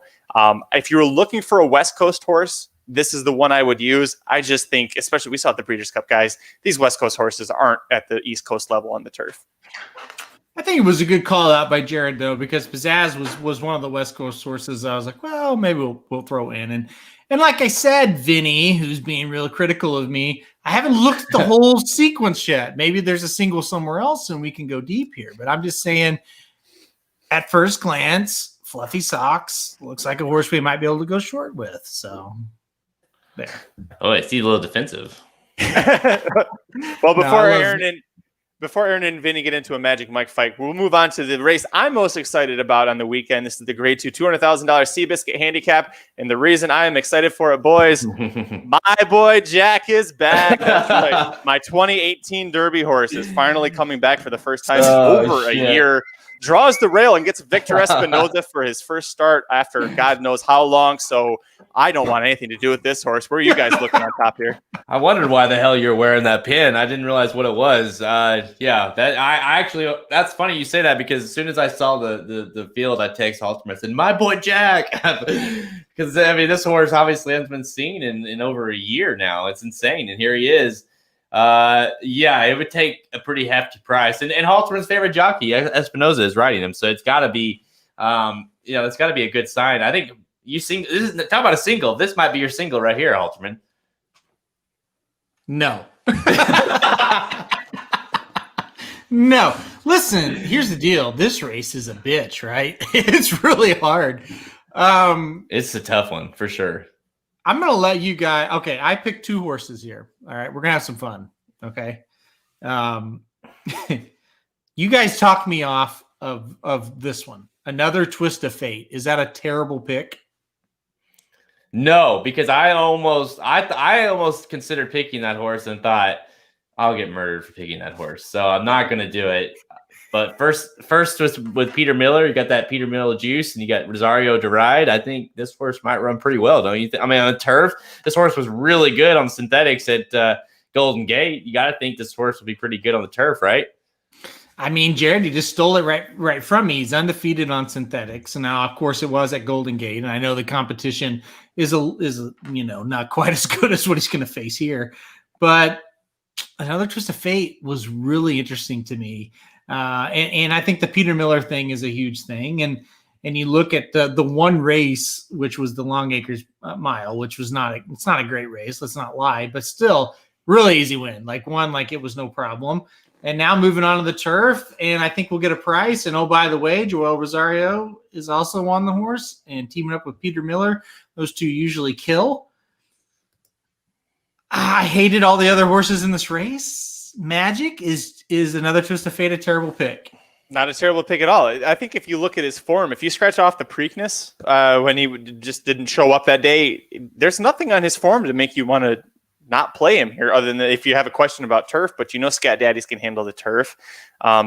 [SPEAKER 1] if you were looking for a West Coast horse, this is the one I would use. I just think, especially we saw at the Breeders' Cup, guys, these West Coast horses aren't at the East Coast level on the turf.
[SPEAKER 3] I think it was a good call out by Jared, though, because Pizzazz was one of the West Coast horses I was like, well, maybe we'll throw in. And like I said, Vinny, who's being real critical of me, I haven't looked at the whole sequence yet. Maybe there's a single somewhere else and we can go deep here. But I'm just saying, at first glance, Fluffy Socks looks like a horse we might be able to go short with. So there.
[SPEAKER 2] Oh, I see a little defensive.
[SPEAKER 1] Well, before Aaron and Vinny get into a Magic Mike fight, we'll move on to the race I'm most excited about on the weekend. This is the Grade 2 $200,000 Seabiscuit Handicap. And the reason I am excited for it, boys, my boy Jack is back. That's right. My 2018 Derby horse is finally coming back for the first time in over a year. Draws the rail and gets Victor Espinoza for his first start after God knows how long. So I don't want anything to do with this horse. Where are you guys looking on top here?
[SPEAKER 2] I wondered why the hell you're wearing that pin. I didn't realize what it was. Yeah, that I actually, that's funny you say that, because as soon as I saw the field, I texted Halterman. I said, "My boy Jack," because I mean, this horse obviously hasn't been seen in over a year now. It's insane, and here he is. Yeah, it would take a pretty hefty price, and Halterman's favorite jockey, Espinoza, is riding him, so it's got to be, it's got to be a good sign. I think talk about a single. This might be your single right here, Halterman.
[SPEAKER 3] No. No. Listen, here's the deal. This race is a bitch, right? It's really hard.
[SPEAKER 2] It's a tough one for sure.
[SPEAKER 3] I'm going to let you guys. Okay, I picked 2 horses here. All right, we're going to have some fun. Okay. You guys talked me off of this one. Another Twist of Fate. Is that a terrible pick?
[SPEAKER 2] No, because I almost considered picking that horse and thought I'll get murdered for picking that horse. So I'm not going to do it. But first with Peter Miller, you got that Peter Miller juice, and you got Rosario to ride. I think this horse might run pretty well, don't you think? I mean, on the turf, this horse was really good on synthetics at Golden Gate. You got to think this horse will be pretty good on the turf, right?
[SPEAKER 3] I mean, Jared, you just stole it right from me. He's undefeated on synthetics. And now, of course, it was at Golden Gate. And I know the competition is not quite as good as what he's going to face here. But Another Twist of Fate was really interesting to me. And I think the Peter Miller thing is a huge thing. And you look at the one race, which was the Long Acres Mile, which was it's not a great race. Let's not lie, but still really easy win. Like it was no problem. And now moving on to the turf, and I think we'll get a price. And oh, by the way, Joel Rosario is also on the horse and teaming up with Peter Miller. Those two usually kill. I hated all the other horses in this race. Magic is Another Twist of Fate a terrible pick?
[SPEAKER 1] Not a terrible pick at all. I think if you look at his form, if you scratch off the Preakness when he just didn't show up that day, there's nothing on his form to make you want to not play him here, other than if you have a question about turf. But Scat Daddies can handle the turf.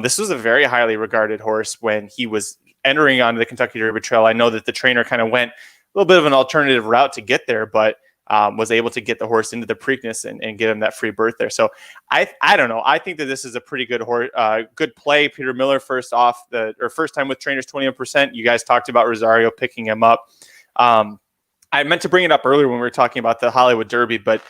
[SPEAKER 1] This was a very highly regarded horse when he was entering onto the Kentucky Derby Trail. I know that the trainer kind of went a little bit of an alternative route to get there, but was able to get the horse into the Preakness and give him that free berth there. So I don't know. I think that this is a pretty good horse, good play. Peter Miller first time with trainers 21%. You guys talked about Rosario picking him up. I meant to bring it up earlier when we were talking about the Hollywood Derby, but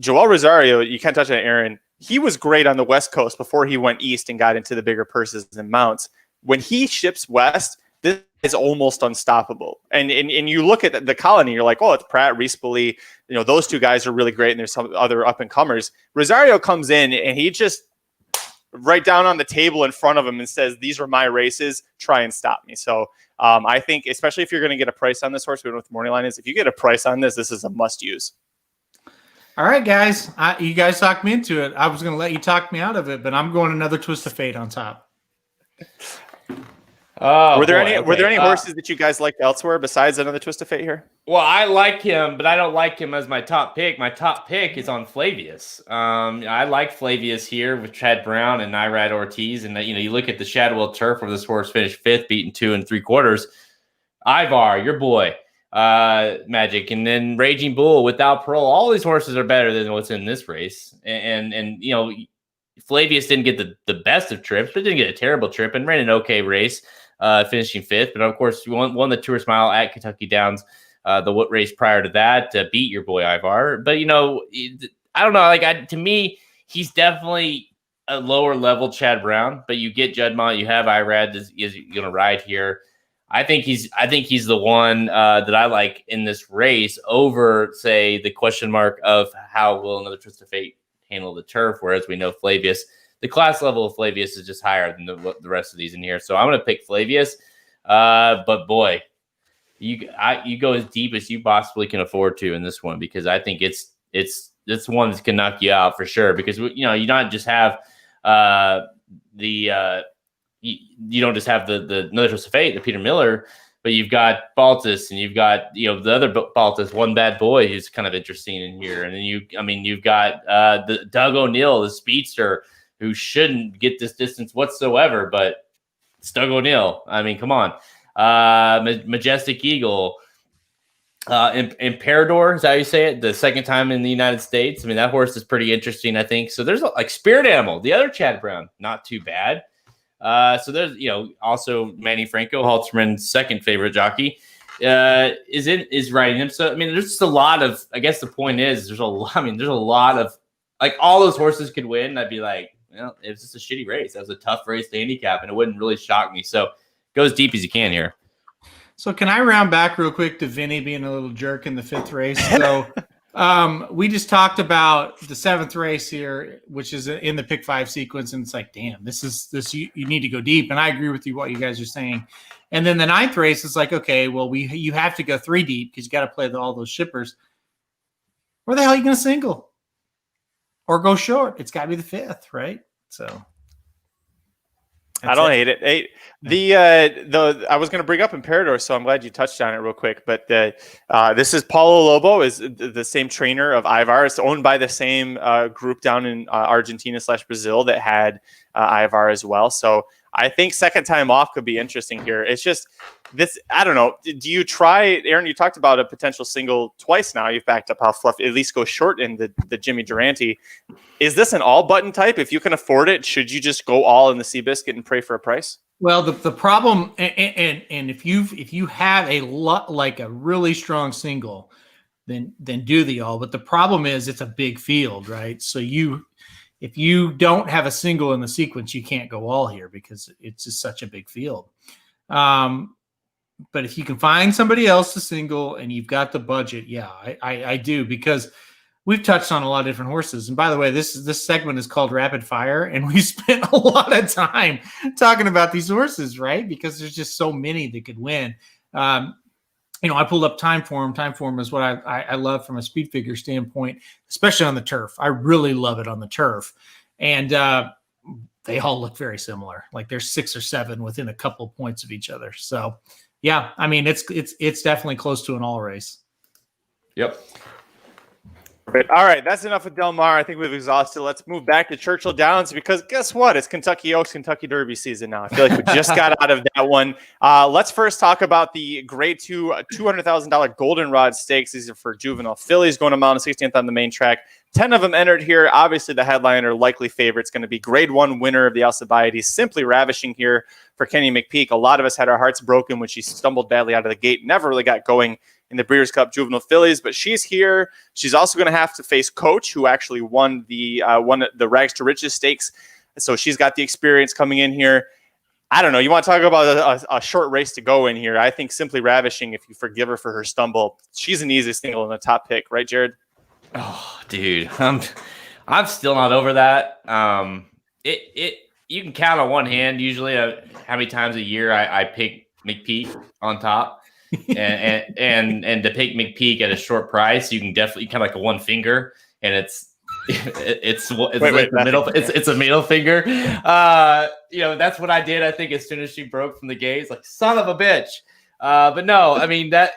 [SPEAKER 1] Joel Rosario, you can't touch on Aaron. He was great on the West Coast before he went east and got into the bigger purses and mounts. When he ships west, this is almost unstoppable. And you look at the Colony, you're like, oh, it's Pratt, Reespoli. Those two guys are really great, and there's some other up-and-comers. Rosario comes in, and he just right down on the table in front of him and says, these are my races, try and stop me. So I think, especially if you're going to get a price on this horse, we don't know what the morning line is. If you get a price on this is a must-use.
[SPEAKER 3] All right, guys. You guys talked me into it. I was going to let you talk me out of it, but I'm going another Twist of Fate on top.
[SPEAKER 1] Were there any horses that you guys liked elsewhere besides another Twist of Fate here?
[SPEAKER 2] Well, I like him, but I don't like him as my top pick. My top pick is on Flavius. I like Flavius here with Chad Brown and Irad Ortiz. And, you look at the Shadwell Turf where this horse finished 5th, beaten 2 3/4. Ivar, your boy, Magic, and then Raging Bull without Parole. All these horses are better than what's in this race. And Flavius didn't get the best of trips, but didn't get a terrible trip and ran an okay race, finishing 5th. But, of course, won the Tourist Mile at Kentucky Downs. The race prior to that beat your boy Ivar. But, I don't know. To me, he's definitely a lower level Chad Brown. But you get Juddmonte, you have Irad is going to ride here. I think he's the one that I like in this race over, say, the question mark of how will another Twist of Fate handle the turf. Whereas we know Flavius, the class level of Flavius is just higher than the rest of these in here. So I'm going to pick Flavius. But boy, you go as deep as you possibly can afford to in this one, because I think it's one that can knock you out for sure. Because you not just have you don't just have the another Twist of Fate, the Peter Miller, but you've got Baltus, and you've got the other Baltus, One Bad Boy, who's kind of interesting in here, and then you've got the Doug O'Neill, the speedster, who shouldn't get this distance whatsoever, but it's Doug O'Neill. I mean, come on. Majestic Eagle, Imperador, is that how you say it? The second time in the United States. I mean, that horse is pretty interesting, I think. So there's like Spirit Animal, the other Chad Brown, not too bad. So there's also Manny Franco, Halterman's second favorite jockey, is riding him. So I mean, there's just a lot of. I guess the point is there's a lot of, like, all those horses could win. I'd be like, well, it was just a shitty race. That was a tough race to handicap, and it wouldn't really shock me. So go as deep as you can here.
[SPEAKER 3] So can I round back real quick to Vinny being a little jerk in the 5th race? So we just talked about the 7th race here, which is in the pick 5 sequence. And it's like, damn, this you need to go deep. And I agree with you, what you guys are saying. And then the 9th race is like, okay, well, you have to go 3 deep because you got to play all those shippers. Where the hell are you going to single or go short? It's got to be the 5th, right? So
[SPEAKER 1] I don't hate it. I was going to bring up Imperador, so I'm glad you touched on it real quick. But this is Paulo Lobo, is the same trainer of Ivar. It's owned by the same group down in Argentina/Brazil that had Ivar as well. So I think second time off could be interesting here. It's just this. I don't know. Do you try, Aaron? You talked about a potential single twice now. You've backed up how Fluff at least go short in the Jimmy Durante. Is this an all button type? If you can afford it, should you just go all in the Seabiscuit and pray for a price?
[SPEAKER 3] Well, the problem, and if you have a lot, like a really strong single, then do the all. But the problem is it's a big field, right? So if you don't have a single in the sequence, you can't go all here because it's just such a big field. But if you can find somebody else to single and you've got the budget, yeah, I do, because we've touched on a lot of different horses. And by the way, this segment is called Rapid Fire, and we spent a lot of time talking about these horses, right? Because there's just so many that could win. I pulled up Time Form. Time Form is what I love from a speed figure standpoint, especially on the turf. I really love it on the turf. And they all look very similar. Like there's 6 or 7 within a couple of points of each other. So, yeah, I mean, it's definitely close to an all race.
[SPEAKER 2] Yep.
[SPEAKER 1] All right, that's enough of Del Mar. I think we've exhausted. Let's move back to Churchill Downs because guess what? It's Kentucky Oaks, Kentucky Derby season now. I feel like we just got out of that one. Let's first talk about the Grade 2 $200,000 Goldenrod Stakes. These are for juvenile fillies going to mile 16th on the main track. 10 of them entered here. Obviously, the headliner, likely favorite, is going to be Grade 1 winner of the Alcibiades. Simply ravishing here for Kenny McPeak. A lot of us had our hearts broken when she stumbled badly out of the gate. Never really got going in the Breeders' Cup Juvenile Fillies, but she's here. She's also going to have to face Coach, who actually won the Rags to Riches Stakes. So she's got the experience coming in here. I don't know. You want to talk about a short race to go in here? I think Simply Ravishing, if you forgive her for her stumble, she's an easy single in the top pick, right, Jared?
[SPEAKER 2] Oh, dude, I'm still not over that. You can count on one hand usually how many times a year I pick McPeak on top. and to pick McPeak at a short price, you can definitely kind of like a one finger, and it's a middle finger. That's what I did. I think as soon as she broke from the gate, it's like son of a bitch. But no, I mean I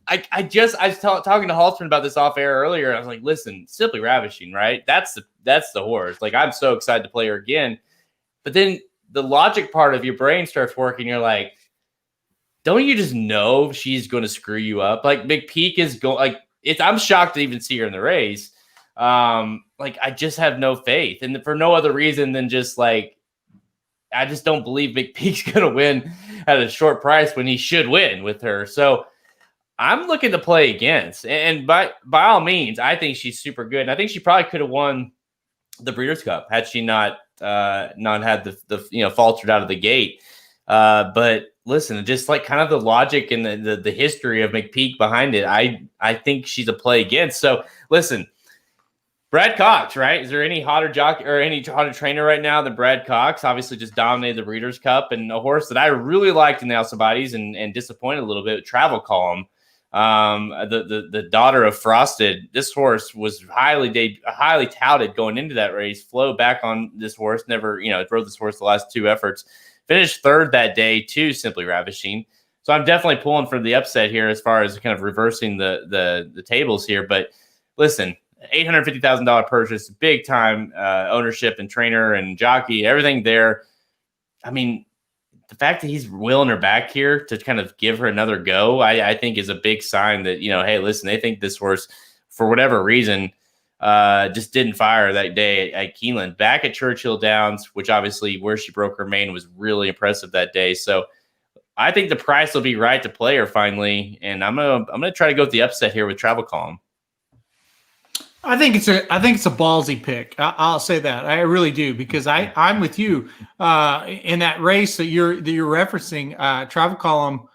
[SPEAKER 2] was talking to Halston about this off air earlier. I was like, listen, Simply Ravishing, right? That's the horse. Like I'm so excited to play her again, but then the logic part of your brain starts working. You're like, don't you just know she's going to screw you up? Like McPeak is going I'm shocked to even see her in the race. I just have no faith, and for no other reason than just like, I just don't believe McPeak's going to win at a short price when he should win with her. So I'm looking to play against, and by all means, I think she's super good. And I think she probably could have won the Breeders' Cup had she not had the faltered out of the gate. But listen, just like kind of the logic and the history of McPeak behind it, I think she's a play against. So listen, Brad Cox, right? Is there any hotter jockey or any hotter trainer right now than Brad Cox? Obviously just dominated the Breeders' Cup, and a horse that I really liked in the Alcibiades and disappointed a little bit, Travel Column. The daughter of Frosted. This horse was highly touted going into that race. Flo back on this horse, never, rode this horse the last two efforts. Finished third that day too, Simply Ravishing. So I'm definitely pulling for the upset here as far as kind of reversing the tables here. But listen, $850,000 purchase, big time ownership and trainer and jockey, everything there. I mean, the fact that he's willing her back here to kind of give her another go, I think is a big sign that, hey, listen, they think this horse, for whatever reason, just didn't fire that day at Keeneland. Back at Churchill Downs, which obviously where she broke her mane was really impressive that day. So I think the price will be right to play her finally, and I'm gonna try to go with the upset here with Travel Calm.
[SPEAKER 3] I think it's a ballsy pick. I'll say that. I really do, because I'm with you in that race that you're referencing. Travel Column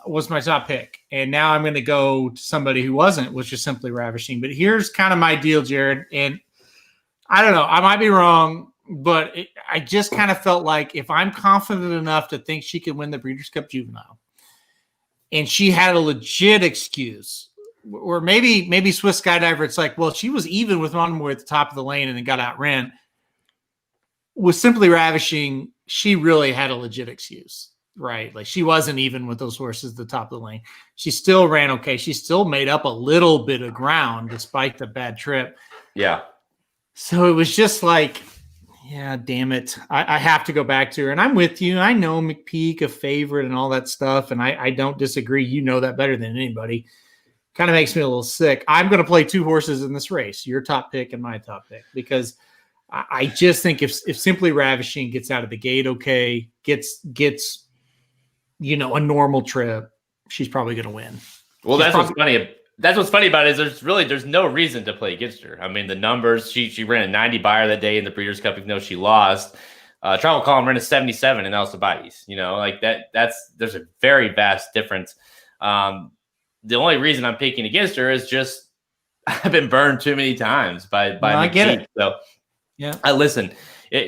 [SPEAKER 3] was my top pick, and now I'm going to go to somebody who wasn't, which is Simply Ravishing. But here's kind of my deal, Jared, and I don't know, I might be wrong, but I just kind of felt like if I'm confident enough to think she can win the Breeders' Cup Juvenile, and she had a legit excuse. Or maybe Swiss Skydiver, it's like, well, she was even with Monomoy at the top of the lane and then got outran. With Simply Ravishing, she really had a legit excuse, right? Like she wasn't even with those horses at the top of the lane. She still ran okay. She still made up a little bit of ground despite the bad trip.
[SPEAKER 2] Yeah.
[SPEAKER 3] So it was just like, yeah, damn it. I have to go back to her. And I'm with you. I know McPeak, a favorite and all that stuff, and I don't disagree. You know that better than anybody. Kind of makes me a little sick. I'm going to play two horses in this race, your top pick and my top pick, because I just think if Simply Ravishing gets out of the gate okay, gets a normal trip, she's probably going to win.
[SPEAKER 2] Well, that's what's funny. That's what's funny about it is there's no reason to play against her. I mean, the numbers, she ran a 90 buyer that day in the Breeders' Cup, even though she lost. Travel Column ran a 77 in Alcibiades. Like there's a very vast difference. The only reason I'm picking against her is just I've been burned too many times by
[SPEAKER 3] I get it.
[SPEAKER 2] So
[SPEAKER 3] yeah,
[SPEAKER 2] I listen.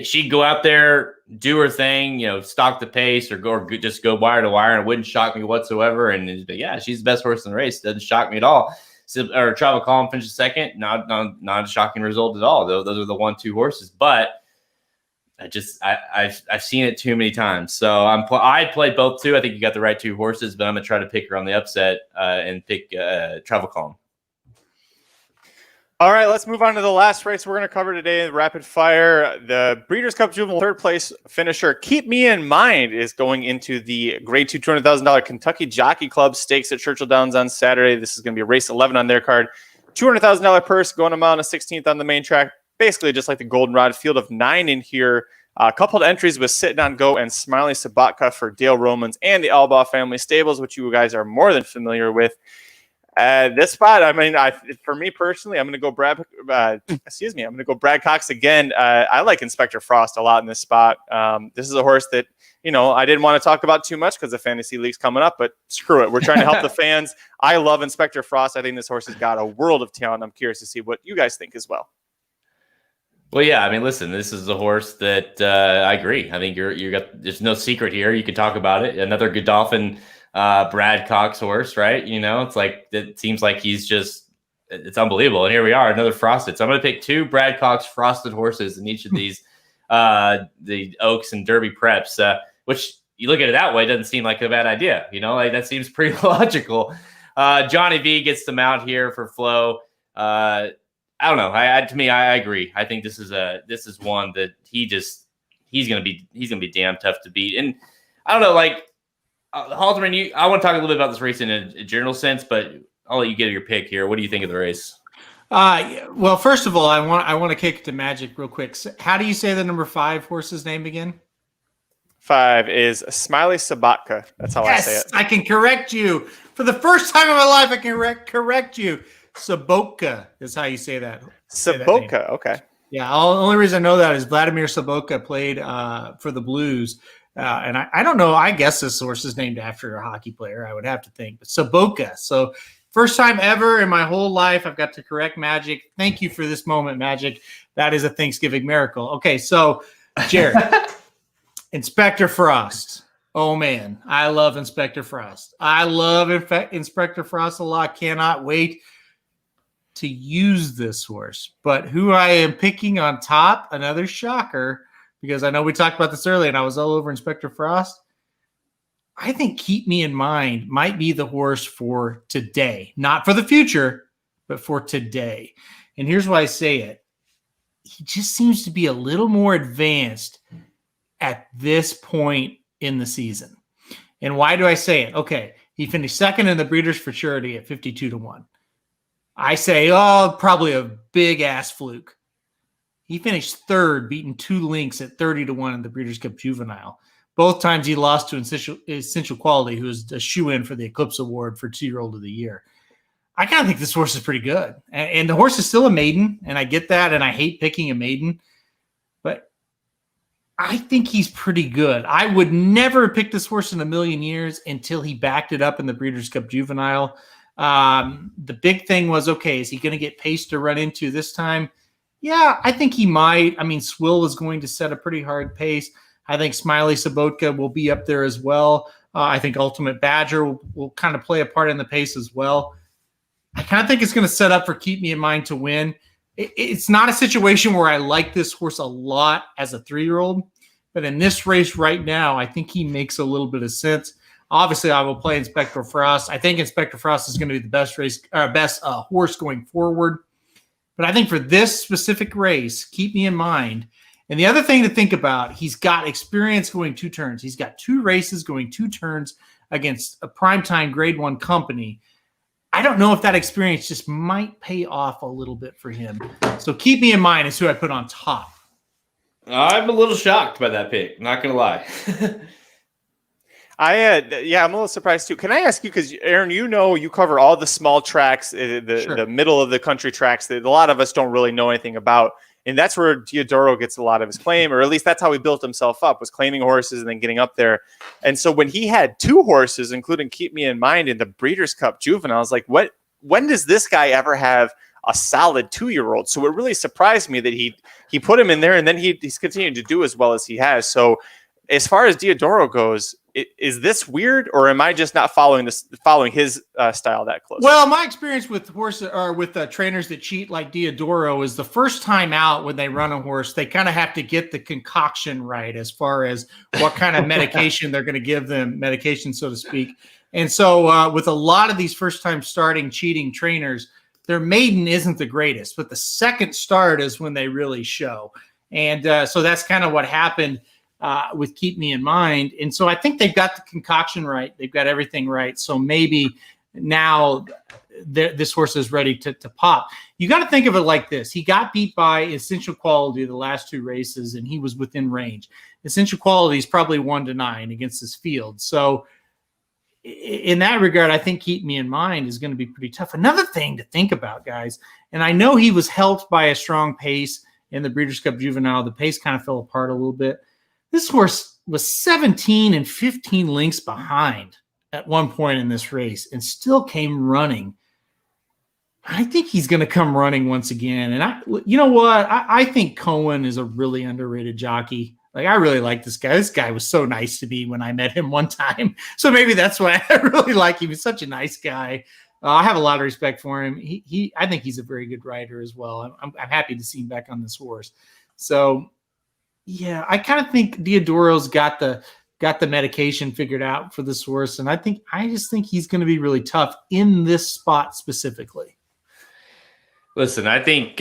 [SPEAKER 2] She'd go out there, do her thing, stalk the pace, or just go wire to wire, and it wouldn't shock me whatsoever. And yeah, she's the best horse in the race. Doesn't shock me at all. Or Travel Calm finishes second, not a shocking result at all. Those are the 1-2 horses, but I've seen it too many times. So I played both too. I think you got the right two horses, but I'm gonna try to pick her on the upset and pick Travel Calm.
[SPEAKER 1] All right, let's move on to the last race we're going to cover today, rapid fire. The Breeders' Cup Juvenile third place finisher, Keep Me in Mind, is going into the Grade 2 $200,000 Kentucky Jockey Club Stakes at Churchill Downs on Saturday. This is going to be race 11 on their card. $200,000 purse, going a mile and a 16th on the main track. Basically just like the Goldenrod, field of 9 in here. A couple of entries with Sitting on Go and Smiley Sabatka for Dale Romans and the Albaugh family stables, which you guys are more than familiar with. This spot, I mean, for me personally, I'm going to go Brad. I'm going to go Brad Cox again. I like Inspector Frost a lot in this spot. This is a horse that I didn't want to talk about too much because the fantasy league's coming up, but screw it. We're trying to help the fans. I love Inspector Frost. I think this horse has got a world of talent. I'm curious to see what you guys think as well.
[SPEAKER 2] Well, yeah, I mean, listen, this is a horse that I agree. I think there's no secret here. You can talk about it. Another Godolphin Brad Cox horse, right? It's like, it seems like it's unbelievable. And here we are, another frosted. So I'm going to pick 2 Brad Cox frosted horses in each of these, the Oaks and Derby preps, which you look at it that way, doesn't seem like a bad idea. Like that seems pretty logical. Johnny V gets the mount here for Flo. I don't know. To me, I agree. I think this is one that he's gonna be damn tough to beat. And I don't know, like Halterman, I want to talk a little bit about this race in a general sense, but I'll let you get your pick here. What do you think of the race?
[SPEAKER 3] Well, first of all, I want to kick it to Magic real quick. So how do you say the number 5 horse's name again?
[SPEAKER 1] 5 is Smiley Sabatka. That's how I say it.
[SPEAKER 3] I can correct you. For the first time in my life, I can correct you. Sabotka is how you say that.
[SPEAKER 1] Sabotka, okay.
[SPEAKER 3] Yeah, the only reason I know that is Vladimir Sabotka played for the Blues. And I don't know. I guess this horse is named after a hockey player, I would have to think. But Sabotka. So first time ever in my whole life, I've got to correct Magic. Thank you for this moment, Magic. That is a Thanksgiving miracle. Okay, so Jared, Inspector Frost. Oh, man. I love Inspector Frost. I love Inspector Frost a lot. Cannot wait to use this horse. But who I am picking on top, another shocker, because I know we talked about this earlier and I was all over Inspector Frost. I think Keep Me in Mind might be the horse for today. Not for the future, but for today. And here's why I say it. He just seems to be a little more advanced at this point in the season. And why do I say it? Okay, he finished second in the Breeders' Futurity at 52-1. I say, probably a big-ass fluke. He finished third, beating 2 links at 30-1 in the Breeders' Cup Juvenile. Both times he lost to Essential Quality, who is a shoe-in for the Eclipse Award for 2-year-old of the year. I kind of think this horse is pretty good. And the horse is still a maiden, and I get that, and I hate picking a maiden. But I think he's pretty good. I would never pick this horse in a million years until he backed it up in the Breeders' Cup Juvenile. The big thing was, okay, is he going to get pace to run into this time? Yeah, I think he might. I mean, Swill is going to set a pretty hard pace. I think Smiley Sabotka will be up there as well. I think Ultimate Badger will kind of play a part in the pace as well. I kind of think it's going to set up for Keep Me in Mind to win. It's not a situation where I like this horse a lot as a 3-year-old, but in this race right now, I think he makes a little bit of sense. Obviously, I will play Inspector Frost. I think Inspector Frost is going to be the best horse going forward. But I think for this specific race, Keep Me in Mind. And the other thing to think about, he's got experience going 2 turns. He's got 2 races going 2 turns against a primetime Grade 1 company. I don't know if that experience just might pay off a little bit for him. So Keep Me in Mind is who I put on top.
[SPEAKER 2] I'm a little shocked by that pick, not going to lie.
[SPEAKER 1] I'm a little surprised too. Can I ask you, because Aaron, you cover all the small tracks, the middle of the country tracks that a lot of us don't really know anything about. And that's where Diodoro gets a lot of his claim, or at least that's how he built himself up, was claiming horses and then getting up there. And so when he had 2 horses, including Keep Me in Mind in the Breeders' Cup Juvenile, I was like, when does this guy ever have a solid 2-year-old? So it really surprised me that he put him in there, and then he's continued to do as well as he has. So as far as Diodoro goes, is this weird, or am I just not following his style that close?
[SPEAKER 3] Well, my experience with horses or with trainers that cheat like Diodoro is the first time out when they run a horse, they kind of have to get the concoction right as far as what kind of medication they're going to give them, medication, so to speak. And so with a lot of these first time starting cheating trainers, their maiden isn't the greatest, but the second start is when they really show. And so that's kind of what happened with Keep Me in Mind. And so I think they've got the concoction right. They've got everything right. So maybe now this horse is ready to pop. You got to think of it like this. He got beat by Essential Quality the last 2 races, and he was within range. Essential Quality is probably 1-9 against this field. So in that regard, I think Keep Me in Mind is going to be pretty tough. Another thing to think about, guys, and I know he was helped by a strong pace in the Breeders' Cup Juvenile. The pace kind of fell apart a little bit. This horse was 17 and 15 lengths behind at one point in this race and still came running. I think he's going to come running once again. And you know what? I think Cohen is a really underrated jockey. Like, I really like this guy. This guy was so nice to me when I met him one time. So maybe that's why I really like him. He's such a nice guy. I have a lot of respect for him. I think he's a very good rider as well. I'm happy to see him back on this horse. So, yeah, I kind of think Diodoro's got the medication figured out for this horse, and I just think he's going to be really tough in this spot specifically.
[SPEAKER 2] Listen, I think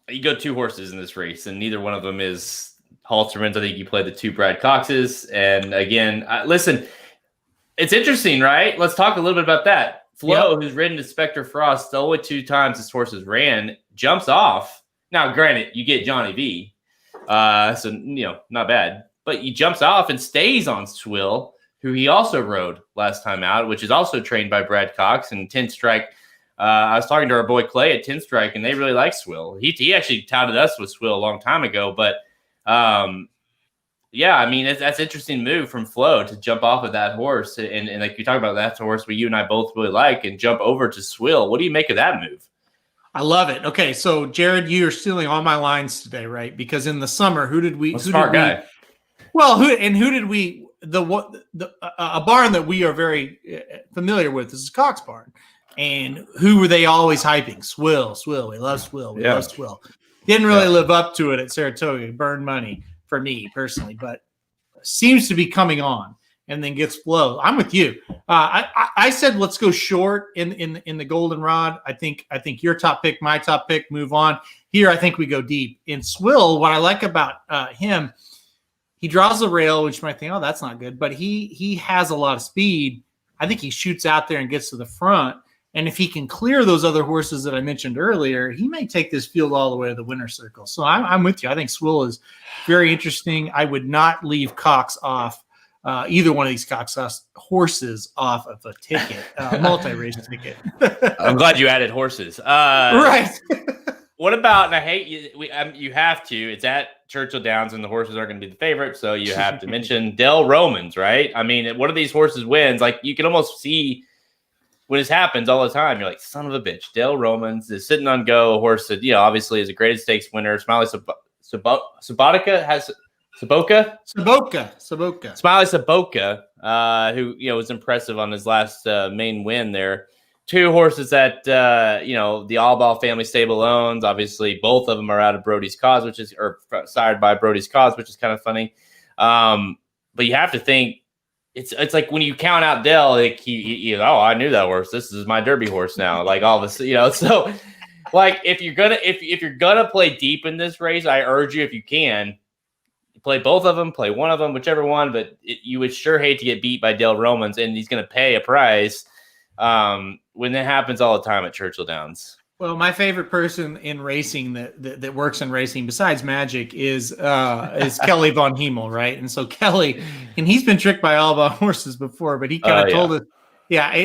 [SPEAKER 2] you go 2 horses in this race, and neither one of them is Halterman's. I think you play the 2 Brad Coxes, and again, listen. It's interesting, right? Let's talk a little bit about that. Flo, who's ridden to Spectre Frost, the only 2 times this horse has ran, jumps off. Now, granted, you get Johnny V, so, not bad. But he jumps off and stays on Swill, who he also rode last time out, which is also trained by Brad Cox and 10 Strike. I was talking to our boy Clay at 10 Strike, and they really like Swill. He actually touted us with Swill a long time ago, but yeah, I mean, that's an interesting move from Flo to jump off of that horse. And like you talk about, that's a horse we, you and I both really like, and jump over to Swill. What do you make of that move?
[SPEAKER 3] I love it. Okay, so Jared, you're stealing all my lines today, right? Because in the summer, who did we?
[SPEAKER 2] Smart guy.
[SPEAKER 3] Well, who did we? A barn that we are very familiar with is Cox Barn, and who were they always hyping? Swill. We love Swill. We love Swill. Didn't really live up to it at Saratoga. Burned money for me personally, but seems to be coming on and then gets Flo. I'm with you. I said let's go short in the goldenrod. I think your top pick, my top pick, move on. Here, I think we go deep. In Swill, what I like about him, he draws the rail, which you might think, oh, that's not good, but he has a lot of speed. I think he shoots out there and gets to the front. And if he can clear those other horses that I mentioned earlier, he may take this field all the way to the winner's circle. So I'm with you. I think Swill is very interesting. I would not leave Cox off, either one of these Cox horses off of a ticket, multi-race ticket.
[SPEAKER 2] I'm glad you added horses.
[SPEAKER 3] Right.
[SPEAKER 2] What about, and I hate you, you have to, it's at Churchill Downs, and the horses are going to be the favorite, so you have to mention Del Romans, right? I mean, one of these horses wins. Like, you can almost see when this happens all the time. You're like, son of a bitch. Del Romans is sitting on go, a horse that, obviously is a graded stakes winner. Smiley Saboka has Saboka. Smiley Saboka, who, was impressive on his last main win there. 2 horses that, the Allball family stable owns. Obviously, both of them are out of Brody's Cause, or sired by Brody's Cause, which is kind of funny. But you have to think, it's like when you count out Dell, like I knew that horse. This is my Derby horse now. Like all this, so like if you're gonna play deep in this race, I urge you, if you can, play both of them, play one of them, whichever one. But you would sure hate to get beat by Del Romans, and he's gonna pay a price when that happens all the time at Churchill Downs.
[SPEAKER 3] Well, my favorite person in racing that works in racing besides Magic is Kelly Von Hemel, right? And so Kelly, and he's been tricked by all of our horses before, but he kind of told us,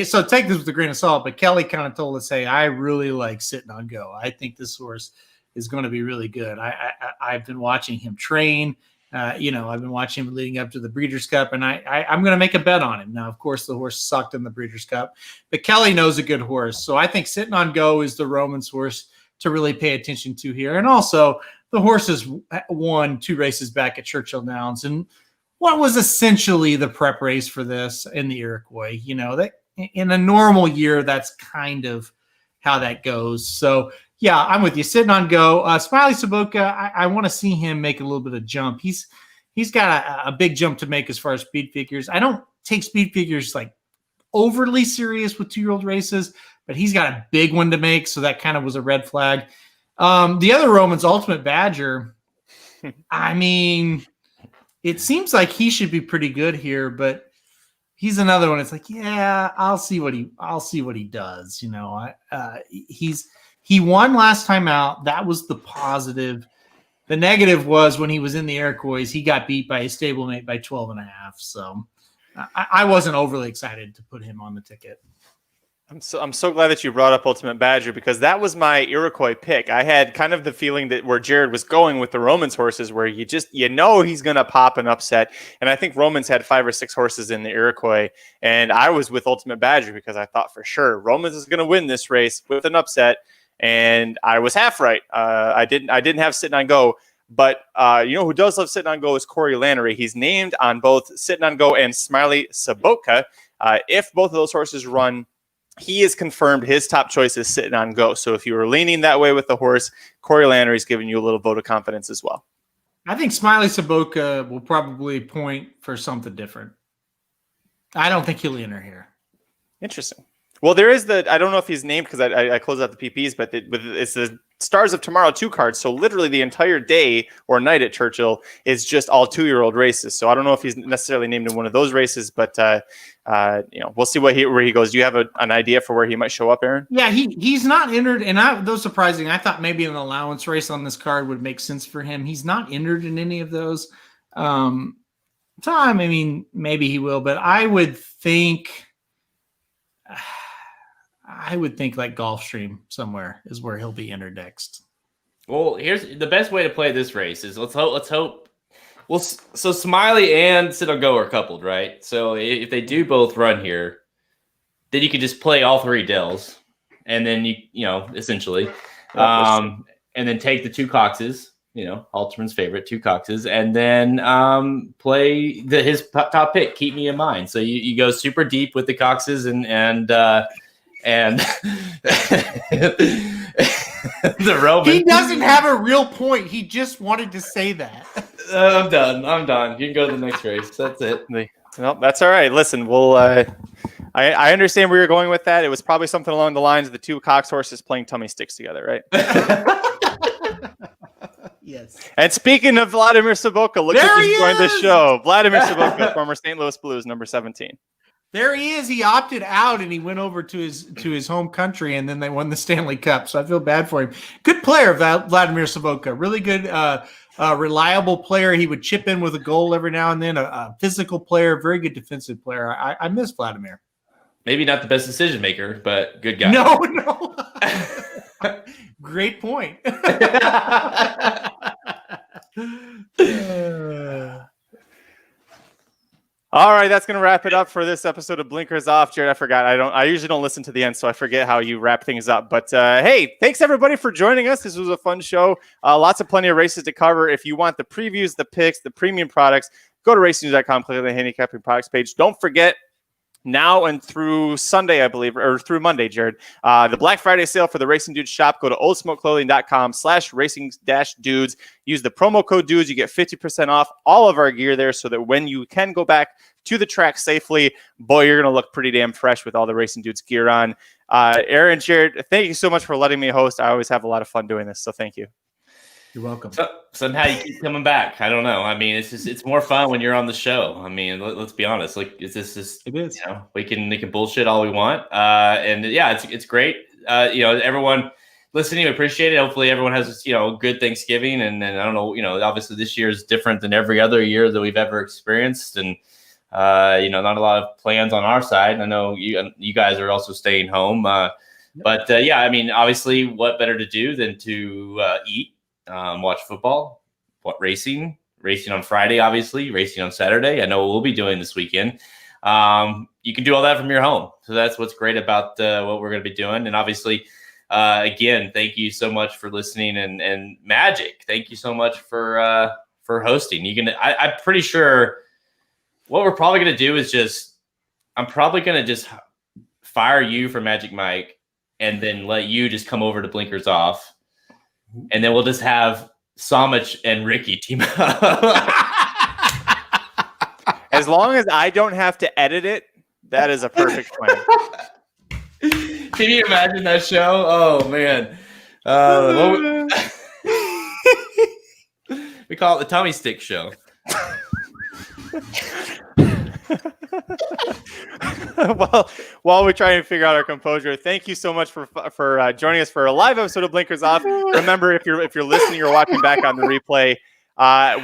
[SPEAKER 3] so take this with a grain of salt, but Kelly kind of told us, hey, I really like sitting on go. I think this horse is going to be really good. I've been watching him train. I've been watching him leading up to the Breeders' Cup, and I'm going to make a bet on him. Now, of course, the horse sucked in the Breeders' Cup, but Kelly knows a good horse. So I think sitting on go is the Romans horse to really pay attention to here. And also, the horse has won 2 races back at Churchill Downs, and what was essentially the prep race for this in the Iroquois. That in a normal year, that's kind of how that goes. So, yeah, I'm with you. Sitting on go. Smiley Saboka, I want to see him make a little bit of jump. He's got a big jump to make as far as speed figures. I don't take speed figures like overly serious with 2-year-old races, but he's got a big one to make, so that kind of was a red flag. The other Roman's Ultimate Badger, I mean, it seems like he should be pretty good here, but he's another one. It's like, yeah, I'll see what he does. You know, he won last time out. That was the positive. The negative was when he was in the Iroquois, he got beat by his stablemate by 12.5. So I wasn't overly excited to put him on the ticket.
[SPEAKER 1] I'm so glad that you brought up Ultimate Badger, because that was my Iroquois pick. I had kind of the feeling that where Jared was going with the Romans horses, where he's going to pop an upset. And I think Romans had 5 or 6 horses in the Iroquois, and I was with Ultimate Badger because I thought for sure Romans is going to win this race with an upset. And I was half right. I didn't have Sitting on Go, but you know who does love Sitting on Go is Corey Lannery. He's named on both Sitting on Go and Smiley Saboka. If both of those horses run, he has confirmed his top choice is Sitting on Go. So if you were leaning that way with the horse, Corey Lannery's giving you a little vote of confidence as well.
[SPEAKER 3] I think Smiley Saboka will probably point for something different. I don't think he'll enter here.
[SPEAKER 1] Interesting. Well, there is I don't know if he's named because I closed out the PPs, but it's the Stars of Tomorrow 2 cards. So literally the entire day or night at Churchill is just all 2-year-old races. So I don't know if he's necessarily named in one of those races, but we'll see where he goes. Do you have an idea for where he might show up, Aaron?
[SPEAKER 3] Yeah, he's not entered, and though surprising, I thought maybe an allowance race on this card would make sense for him. He's not entered in any of those. I mean, maybe he will, but I would think like Gulfstream somewhere is where he'll be entered next.
[SPEAKER 2] Well, here's the best way to play this race is let's hope. Well, so Smiley and Sit on Go are coupled, right? So if they do both run here, then you could just play all 3 Dells, and then you know essentially, and then take the 2 Coxes, you know, Halterman's favorite 2 Coxes, and then play his top pick, Keep Me in Mind. So you go super deep with the Coxes and the Roman.
[SPEAKER 3] He doesn't have a real point. He just wanted to say that.
[SPEAKER 2] I'm done. You can go to the next race. That's it.
[SPEAKER 1] No, that's all right. Listen, we'll. I understand where you're going with that. It was probably something along the lines of the 2 Cox horses playing tummy sticks together, right?
[SPEAKER 3] Yes.
[SPEAKER 1] And speaking of Vladimir Saboka, look
[SPEAKER 3] there
[SPEAKER 1] who just joined the
[SPEAKER 3] is!
[SPEAKER 1] show. Vladimir Saboka, former St. Louis Blues, number 17.
[SPEAKER 3] There he is. He opted out and he went over to his home country, and then they won the Stanley Cup. So I feel bad for him. Good player, Vladimir Saboka. Really good, reliable player. He would chip in with a goal every now and then. A physical player, very good defensive player. I miss Vladimir.
[SPEAKER 2] Maybe not the best decision maker, but good guy.
[SPEAKER 3] No. Great point.
[SPEAKER 1] All right, that's going to wrap it up for this episode of Blinkers Off. Jared, I forgot. I usually don't listen to the end, so I forget how you wrap things up. But hey, thanks everybody for joining us. This was a fun show. Plenty of races to cover. If you want the previews, the picks, the premium products, go to racingnews.com, click on the handicapping products page. Don't forget, now and through Sunday, I believe, or through Monday, Jared, the Black Friday sale for the Racing Dudes shop. Go to oldsmokeclothing.com/racing-dudes. Use the promo code dudes. You get 50% off all of our gear there, so that when you can go back to the track safely, boy, you're going to look pretty damn fresh with all the Racing Dudes gear on. Aaron, Jared, thank you so much for letting me host. I always have a lot of fun doing this, so thank you.
[SPEAKER 3] You're welcome.
[SPEAKER 2] Somehow you keep coming back. I don't know. I mean, it's more fun when you're on the show. I mean, let's be honest. Like, it is. You know, we can bullshit all we want. And yeah, it's great. Everyone listening, we appreciate it. Hopefully, everyone has good Thanksgiving. And I don't know. Obviously, this year is different than every other year that we've ever experienced. And not a lot of plans on our side. I know you guys are also staying home. But I mean, obviously, what better to do than to eat. Watch football, racing on Friday, obviously, racing on Saturday. I know what we'll be doing this weekend. You can do all that from your home. So that's what's great about what we're going to be doing. And obviously, again, thank you so much for listening. And Magic, thank you so much for hosting. I'm pretty sure what we're probably going to do is I'm probably going to just fire you for Magic Mike and then let you just come over to Blinkers Off. And then we'll just have Samich and Ricky team up.
[SPEAKER 1] As long as I don't have to edit it, that is a perfect plan.
[SPEAKER 2] Can you imagine that show? Oh man. We call it the tummy stick show.
[SPEAKER 1] Well, while we try and figure out our composure, thank you so much for joining us for a live episode of Blinkers Off. Remember, if you're listening or watching back on the replay,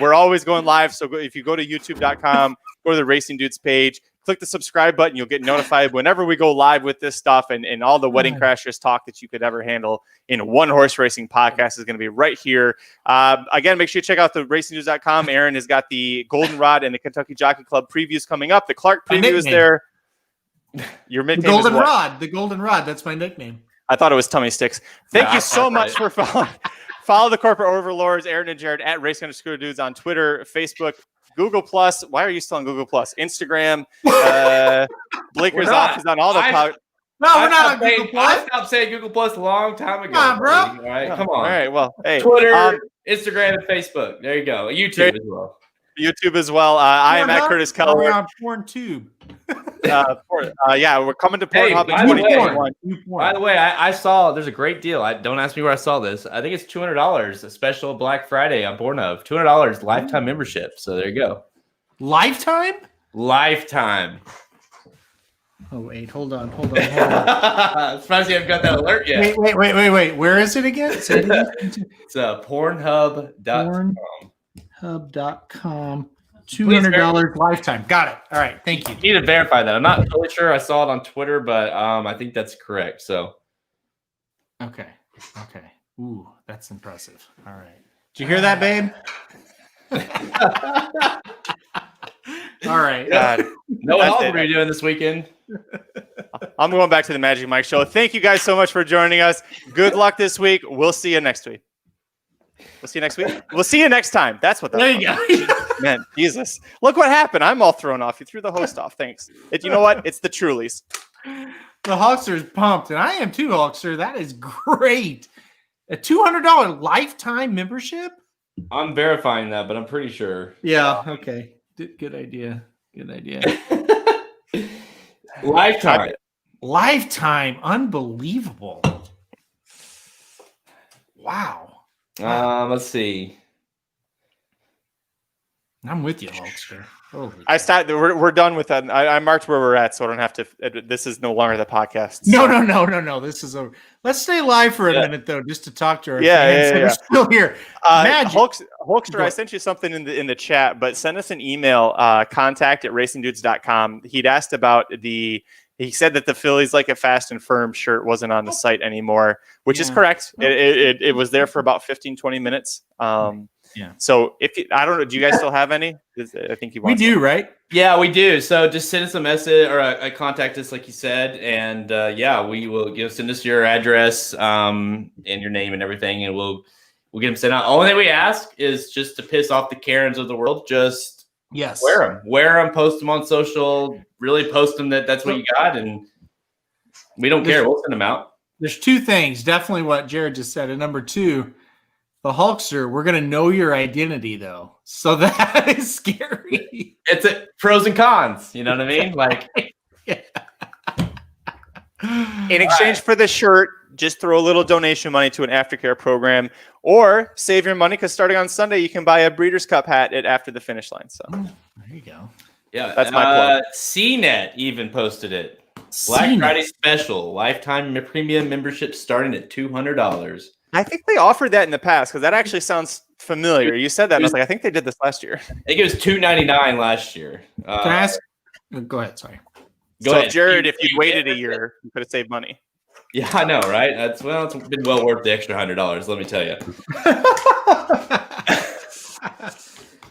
[SPEAKER 1] we're always going live. So if you go to youtube.com, go to the Racing Dudes page, click the subscribe button. You'll get notified whenever we go live with this stuff, and all the Wedding Crashers talk that you could ever handle in one horse racing podcast is going to be right here. Again, make sure you check out the racingnews.com. Aaron has got the Goldenrod and the Kentucky Jockey Club previews coming up. The Clark preview is there. Your
[SPEAKER 3] The
[SPEAKER 1] nickname is what?
[SPEAKER 3] Goldenrod. The Goldenrod. That's my nickname.
[SPEAKER 1] I thought it was Tummy Sticks. Thank you so much for following. Follow the corporate overlords, Aaron and Jared, at Race_Dudes on Twitter, Facebook, Google Plus. Why are you still on Google Plus? Instagram. Blinkers Off is on all the.
[SPEAKER 3] No, we're not on Google Plus.
[SPEAKER 2] I stopped saying Google Plus a long time ago.
[SPEAKER 3] Come on, bro.
[SPEAKER 2] All right, come on.
[SPEAKER 1] All right, well, hey,
[SPEAKER 2] Twitter, Instagram, and Facebook. There you go. YouTube as well.
[SPEAKER 1] YouTube as well. I am at Curtis Keller.
[SPEAKER 3] We're on PornTube.
[SPEAKER 1] Yeah, we're coming to Pornhub in
[SPEAKER 2] by the way,
[SPEAKER 1] 2021.
[SPEAKER 2] By the way, I saw there's a great deal. Don't ask me where I saw this. I think it's $200, a special Black Friday on Pornhub. $200 lifetime membership. So there you go.
[SPEAKER 3] Lifetime?
[SPEAKER 2] Lifetime.
[SPEAKER 3] Oh, wait. Hold on.
[SPEAKER 2] I'm surprised you haven't got that alert yet.
[SPEAKER 3] Wait. Where is it again? Say it again.
[SPEAKER 2] It's Pornhub.com.
[SPEAKER 3] Pornhub.com. $200 lifetime. Got it. All right. Thank you.
[SPEAKER 2] You need to verify that. I'm not totally sure. I saw it on Twitter, but I think that's correct. So,
[SPEAKER 3] okay. Ooh, that's impressive. All right. Did you hear that, babe? All right.
[SPEAKER 2] God. No, what are you doing this weekend?
[SPEAKER 1] I'm going back to the Magic Mike Show. Thank you guys so much for joining us. Good luck this week. We'll see you next week. We'll see you next week. We'll see you next time. That's what.
[SPEAKER 3] There you go.
[SPEAKER 1] Man, Jesus! Look what happened. I'm all thrown off. You threw the host off. Thanks. You know what? It's the Trulies.
[SPEAKER 3] The Hawkster's pumped, and I am too, Hawkster. That is great. A $200 lifetime membership.
[SPEAKER 2] I'm verifying that, but I'm pretty sure.
[SPEAKER 3] Yeah. Okay. Good idea. Lifetime. Unbelievable. Wow.
[SPEAKER 2] Let's see.
[SPEAKER 3] I'm with you, Hulkster.
[SPEAKER 1] We're done with that. I marked where we're at, so I don't have to. This is no longer the podcast.
[SPEAKER 3] So. No. This is over. Let's stay live for a minute though, just to talk to our fans.
[SPEAKER 1] Yeah.
[SPEAKER 3] We're still here.
[SPEAKER 1] Hulkster, I sent you something in the chat, but send us an email. contact@racingdudes.com. He'd asked about He said that the Phillies Like It Fast and Firm shirt wasn't on the site anymore, which is correct. It was there for about 15, 20 minutes.
[SPEAKER 3] Yeah.
[SPEAKER 1] So I don't know, do you guys still have any? I think you want.
[SPEAKER 3] We do, right?
[SPEAKER 2] Yeah, we do. So just send us a message or contact us, like you said, and we will send us your address and your name and everything, and we'll get them sent out. Only thing we ask is just to piss off the Karens of the world. Just wear them, post them on social. Really post them that's what you got, and we don't care. We'll send them out.
[SPEAKER 3] There's two things. Definitely what Jared just said, and number two. The Hulkster, we're going to know your identity, though. So that is scary.
[SPEAKER 2] It's pros and cons. You know what I mean? Like,
[SPEAKER 1] in exchange for the shirt, just throw a little donation money to an aftercare program or save your money because starting on Sunday, you can buy a Breeders' Cup hat at After the Finish Line. So
[SPEAKER 3] there you go.
[SPEAKER 2] Yeah,
[SPEAKER 1] that's my plug.
[SPEAKER 2] CNET even posted it. Black Friday special. Lifetime premium membership starting at $200.
[SPEAKER 1] I think they offered that in the past because that actually sounds familiar. You said that, and I was like, I think they did this last year.
[SPEAKER 2] I think it was $299 last year.
[SPEAKER 3] Can I ask? Go ahead. Sorry.
[SPEAKER 2] Go ahead.
[SPEAKER 1] Jared, if you waited a year, you could have saved money.
[SPEAKER 2] Yeah, I know, right? It's been well worth the extra $100. Let me tell you.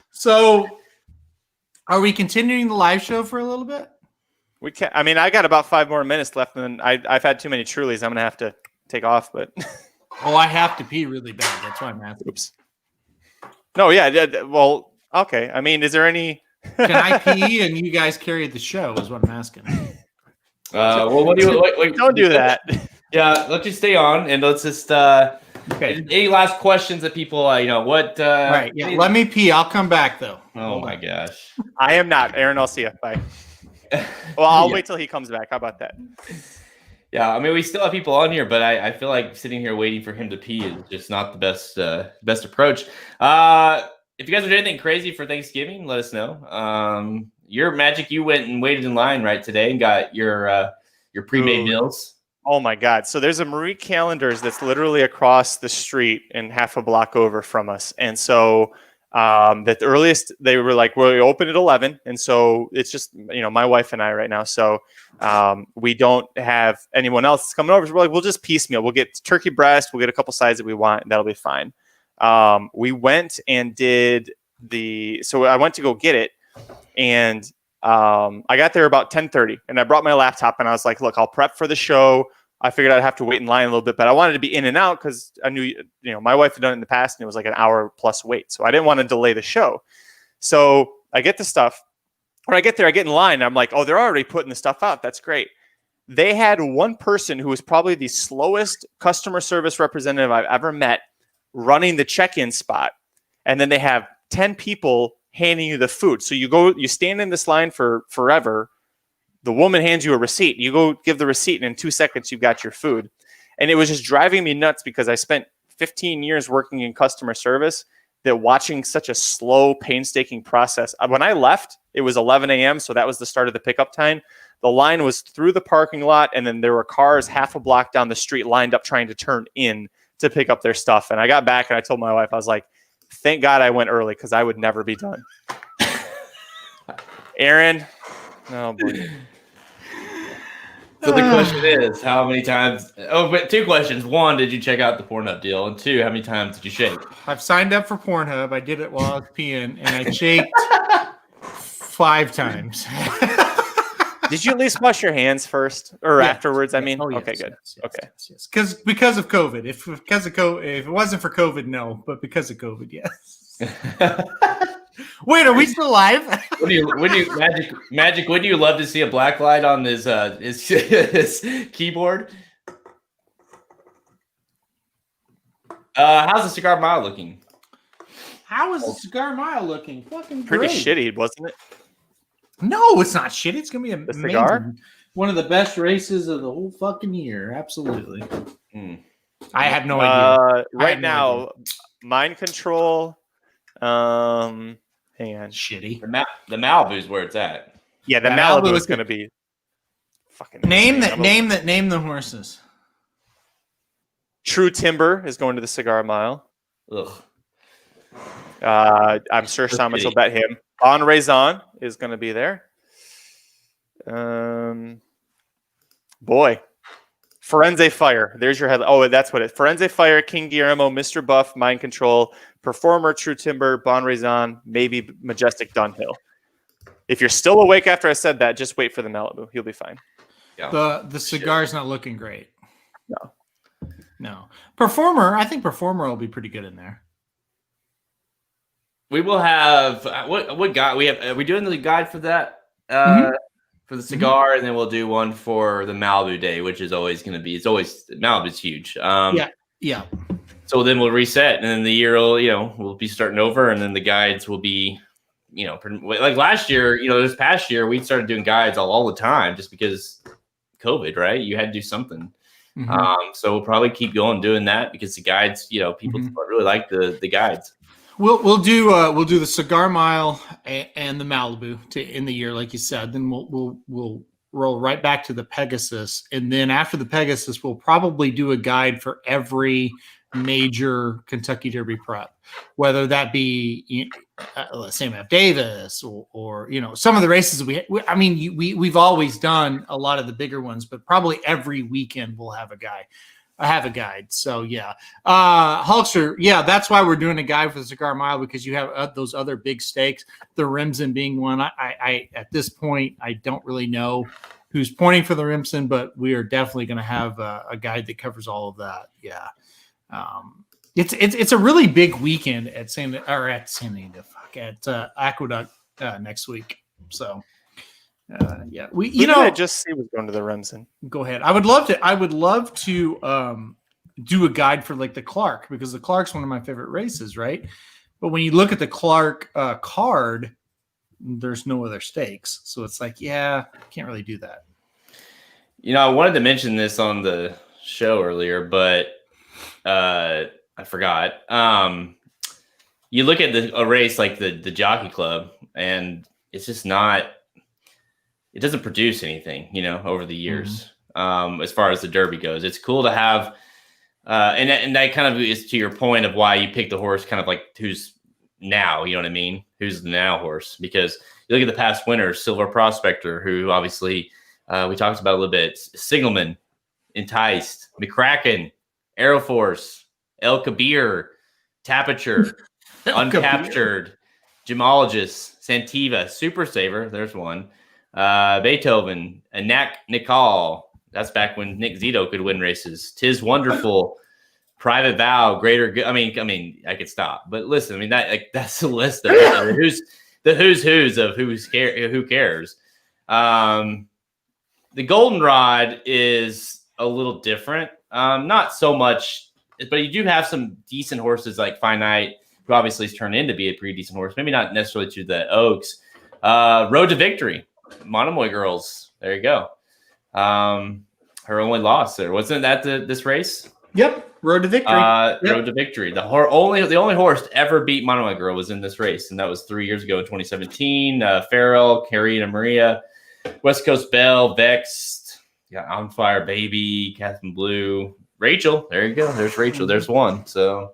[SPEAKER 3] So, are we continuing the live show for a little bit?
[SPEAKER 1] We can. I mean, I got about 5 more minutes left, and I've had too many Trulies. I'm gonna have to take off, but.
[SPEAKER 3] Oh, I have to pee really bad. That's why I'm asking.
[SPEAKER 1] Oops. No, yeah. Well, okay. I mean, is there any?
[SPEAKER 3] Can I pee and you guys carry the show? Is what I'm asking.
[SPEAKER 2] Well, what do you? Wait,
[SPEAKER 1] don't do that.
[SPEAKER 2] Yeah, let's just stay on and let's just.
[SPEAKER 3] Okay.
[SPEAKER 2] Any last questions that people? What?
[SPEAKER 3] Right. Yeah. Let me pee. I'll come back though.
[SPEAKER 2] Oh my gosh.
[SPEAKER 1] I am not. Aaron, I'll see you. Bye. Well, I'll wait till he comes back. How about that?
[SPEAKER 2] Yeah, I mean, we still have people on here, but I feel like sitting here waiting for him to pee is just not the best approach. If you guys are doing anything crazy for Thanksgiving, let us know. Your Magic, you went and waited in line right today and got your pre-made meals.
[SPEAKER 1] Oh my God. So there's a Marie Callender's that's literally across the street and half a block over from us. And so the earliest they were like, well, we open at 11. And so it's just, my wife and I right now. So we don't have anyone else coming over. So we're like, we'll just piecemeal. We'll get turkey breast. We'll get a couple sides that we want. And that'll be fine. We went and so I went to go get it. And I got there about 10:30 and I brought my laptop and I was like, look, I'll prep for the show. I figured I'd have to wait in line a little bit, but I wanted to be in and out because I knew, my wife had done it in the past and it was like an hour plus wait. So I didn't want to delay the show. So I get the stuff. When I get there, I get in line. And I'm like, oh, they're already putting the stuff out. That's great. They had one person who was probably the slowest customer service representative I've ever met running the check-in spot. And then they have 10 people handing you the food. So you stand in this line for forever. The woman hands you a receipt. You go give the receipt, and in 2 seconds, you've got your food. And it was just driving me nuts because I spent 15 years working in customer service, that watching such a slow, painstaking process. When I left, it was 11 a.m., so that was the start of the pickup time. The line was through the parking lot, and then there were cars half a block down the street lined up trying to turn in to pick up their stuff. And I got back, and I told my wife, I was like, thank God I went early because I would never be done. Aaron, oh boy.
[SPEAKER 2] So the question is, how many times? Oh, but two questions. One, did you check out the Pornhub deal? And two, how many times did you shake?
[SPEAKER 3] I've signed up for Pornhub. I did it while I was peeing, and I shaked 5 times.
[SPEAKER 1] Did you at least wash your hands first or afterwards? I mean,
[SPEAKER 3] oh, yes,
[SPEAKER 1] okay, good.
[SPEAKER 3] Yes,
[SPEAKER 1] okay.
[SPEAKER 3] Yes. Because of COVID. If it wasn't for COVID, no. But because of COVID, yes. Wait, are we still live?
[SPEAKER 2] Magic? Wouldn't you love to see a black light on his keyboard? How's the Cigar Mile looking?
[SPEAKER 3] How is the Cigar Mile looking? Fucking
[SPEAKER 1] Pretty
[SPEAKER 3] great.
[SPEAKER 1] shitty, wasn't it?
[SPEAKER 3] No, it's not shitty. It's gonna be amazing.
[SPEAKER 1] The cigar?
[SPEAKER 3] One of the best races of the whole fucking year. Absolutely. I have no idea.
[SPEAKER 1] Right now, Mind Control. Hang on.
[SPEAKER 3] Shitty.
[SPEAKER 2] The Malibu's where it's at.
[SPEAKER 1] Yeah, the Malibu is going to be fucking
[SPEAKER 3] name
[SPEAKER 1] insane.
[SPEAKER 3] name the horses.
[SPEAKER 1] True Timber is going to the Cigar Mile.
[SPEAKER 2] Ugh.
[SPEAKER 1] I'm sure Samus will bet him. On Raison is going to be there. Boy. Forense Fire. There's your headline. Oh, that's what it is. Forense Fire, King Guillermo, Mr. Buff, Mind Control, Performer, True Timber, Bon Raison, maybe Majestic Dunhill. If you're still awake after I said that, just wait for the Malibu. He'll be fine.
[SPEAKER 3] Yeah. The cigar's not looking great.
[SPEAKER 1] No.
[SPEAKER 3] Performer, I think Performer will be pretty good in there.
[SPEAKER 2] We will have what guide we have? Are we doing the guide for that? For the cigar, and then we'll do one for the Malibu Day, which is always going to be. Malibu's huge.
[SPEAKER 3] Yeah.
[SPEAKER 2] So then we'll reset, and then the year we'll be starting over, and then the guides will be, like last year. This past year we started doing guides all the time, just because COVID, right? You had to do something. So we'll probably keep going doing that because the guides, people really like the guides.
[SPEAKER 3] We'll do the Cigar Mile and the Malibu in the year, like you said. Then we'll roll right back to the Pegasus, and then after the Pegasus, we'll probably do a guide for every major Kentucky Derby prep, whether that be Sam F. Davis or some of the races we've always done a lot of the bigger ones, but probably every weekend we'll have a guide. So yeah, Hulkster. Yeah, that's why we're doing a guide for the Cigar Mile, because you have those other big stakes, the Remsen being one. I at this point, I don't really know who's pointing for the Remsen, but we are definitely going to have a guide that covers all of that. Yeah. It's a really big weekend at Aqueduct next week. So yeah,
[SPEAKER 1] I just see what's going to the Remsen.
[SPEAKER 3] Go ahead. I would love to do a guide for like the Clark, because the Clark's one of my favorite races, right? But when you look at the Clark card, there's no other stakes, so it's like, yeah, can't really do that.
[SPEAKER 2] I wanted to mention this on the show earlier, but I forgot. You look at a race like the Jockey Club, and it's just not. It doesn't produce anything, over the years. As far as the Derby goes, it's cool to have, and that kind of is to your point of why you pick the horse, kind of like who's now. You know what I mean? Who's the now horse? Because you look at the past winners, Silver Prospector, who obviously we talked about a little bit, Sigelman, Enticed, McCracken, Aeroforce, El Kabir, Tapiture, Uncaptured, Gemologist, Santiva, Super Saver, there's one, Beethoven, Anak Nicol, that's back when Nick Zito could win races, Tis Wonderful, Private Vow, Greater Good. I mean, I could stop, but listen, that's the list of who's of who cares. The Goldenrod is a little different. Not so much, but you do have some decent horses like Finite, who obviously has turned in to be a pretty decent horse. Maybe not necessarily to the Oaks. Road to Victory, Monomoy Girls. There you go. Her only loss there. Wasn't that this race?
[SPEAKER 3] Yep. Road to Victory.
[SPEAKER 2] Road to Victory. The only horse to ever beat Monomoy Girl was in this race, and that was 3 years ago in 2017. Farrell, Carina Maria, West Coast Belle, Vexed, On Fire Baby, Catherine Blue, Rachel. There you go. There's Rachel. There's one. So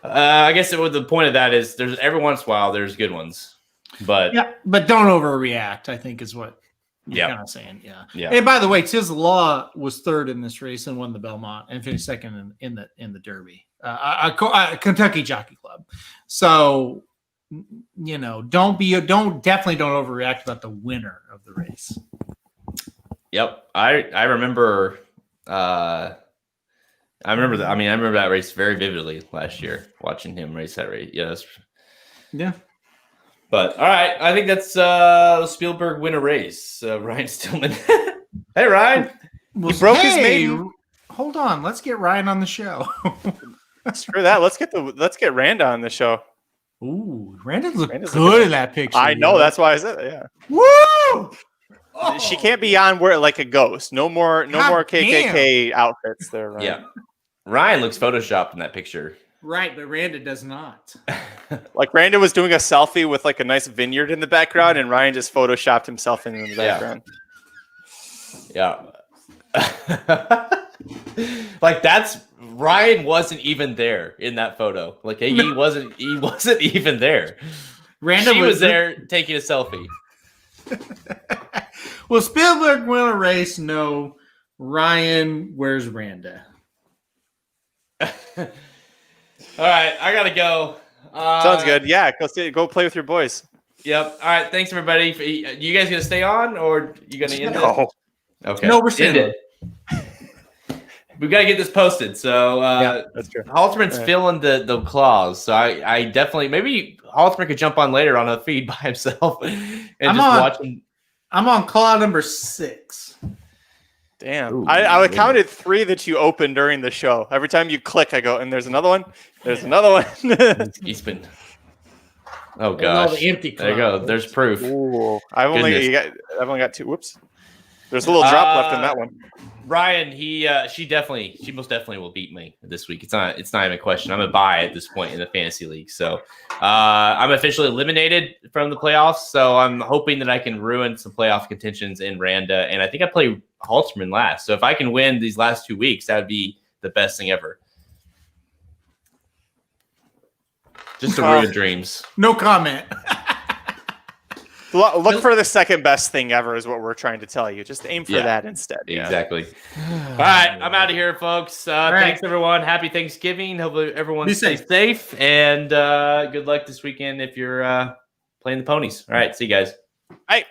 [SPEAKER 2] I guess the point of that is there's every once in a while there's good ones, but
[SPEAKER 3] but don't overreact, I think is what you're kind of saying. Yeah. Hey, by the way, Tiz Law was third in this race and won the Belmont and finished second in the Derby, Kentucky Jockey Club. So don't overreact about the winner of the race.
[SPEAKER 2] Yep. I remember that. I remember that race very vividly last year, watching him race that race.
[SPEAKER 3] Yeah.
[SPEAKER 2] But all right, I think that's Spielberg win a race. Ryan Stillman. Hey, Ryan.
[SPEAKER 1] He broke his maiden.
[SPEAKER 3] Hold on, let's get Ryan on the show.
[SPEAKER 1] Screw that. Let's get Randa on the show.
[SPEAKER 3] Ooh, Randa's good in that picture.
[SPEAKER 1] I know, that's why I said it. Yeah.
[SPEAKER 3] Woo! Oh.
[SPEAKER 1] She can't be on where like a ghost. No more KKK outfits there. Ryan.
[SPEAKER 2] Yeah. Ryan looks photoshopped in that picture.
[SPEAKER 3] Right, but Randa does not.
[SPEAKER 1] Like Randa was doing a selfie with like a nice vineyard in the background, and Ryan just photoshopped himself in the background.
[SPEAKER 2] Yeah. Like Ryan wasn't even there in that photo. Like he wasn't even there.
[SPEAKER 3] Randa
[SPEAKER 2] was there taking a selfie.
[SPEAKER 3] Will Spielberg win a race? No. Ryan, where's Randa?
[SPEAKER 2] All right, I gotta go.
[SPEAKER 1] Sounds good. Yeah, go play with your boys.
[SPEAKER 2] Yep. All right, thanks everybody. You guys gonna stay on, or you gonna end
[SPEAKER 1] it?
[SPEAKER 2] Okay.
[SPEAKER 3] No, we're staying.
[SPEAKER 2] End it. We gotta get this posted. So
[SPEAKER 1] that's true.
[SPEAKER 2] Halterman's filling the clause. So I definitely maybe Halterman could jump on later on a feed by himself and watching.
[SPEAKER 3] I'm on claw number 6.
[SPEAKER 1] Damn. Ooh, I counted 3 that you opened during the show. Every time you click, I go, and there's another one. There's another one.
[SPEAKER 2] He's been. Oh gosh.
[SPEAKER 3] The empty
[SPEAKER 2] there you go. There's proof.
[SPEAKER 1] Ooh. I've only got 2. Whoops. There's a little drop left in that one.
[SPEAKER 2] Ryan, she most definitely will beat me this week. It's not even a question. I'm a bye at this point in the fantasy league. So I'm officially eliminated from the playoffs. So I'm hoping that I can ruin some playoff contentions in Randa. And I think I play Halterman last. So if I can win these last 2 weeks, that would be the best thing ever. Just to ruin dreams.
[SPEAKER 3] No comment.
[SPEAKER 1] Look for the second best thing ever is what we're trying to tell you. Just aim for that instead.
[SPEAKER 2] Exactly. All right. I'm out of here, folks. Thanks, everyone. Happy Thanksgiving. Hopefully everyone stays safe. And good luck this weekend if you're playing the ponies. All right. See you guys.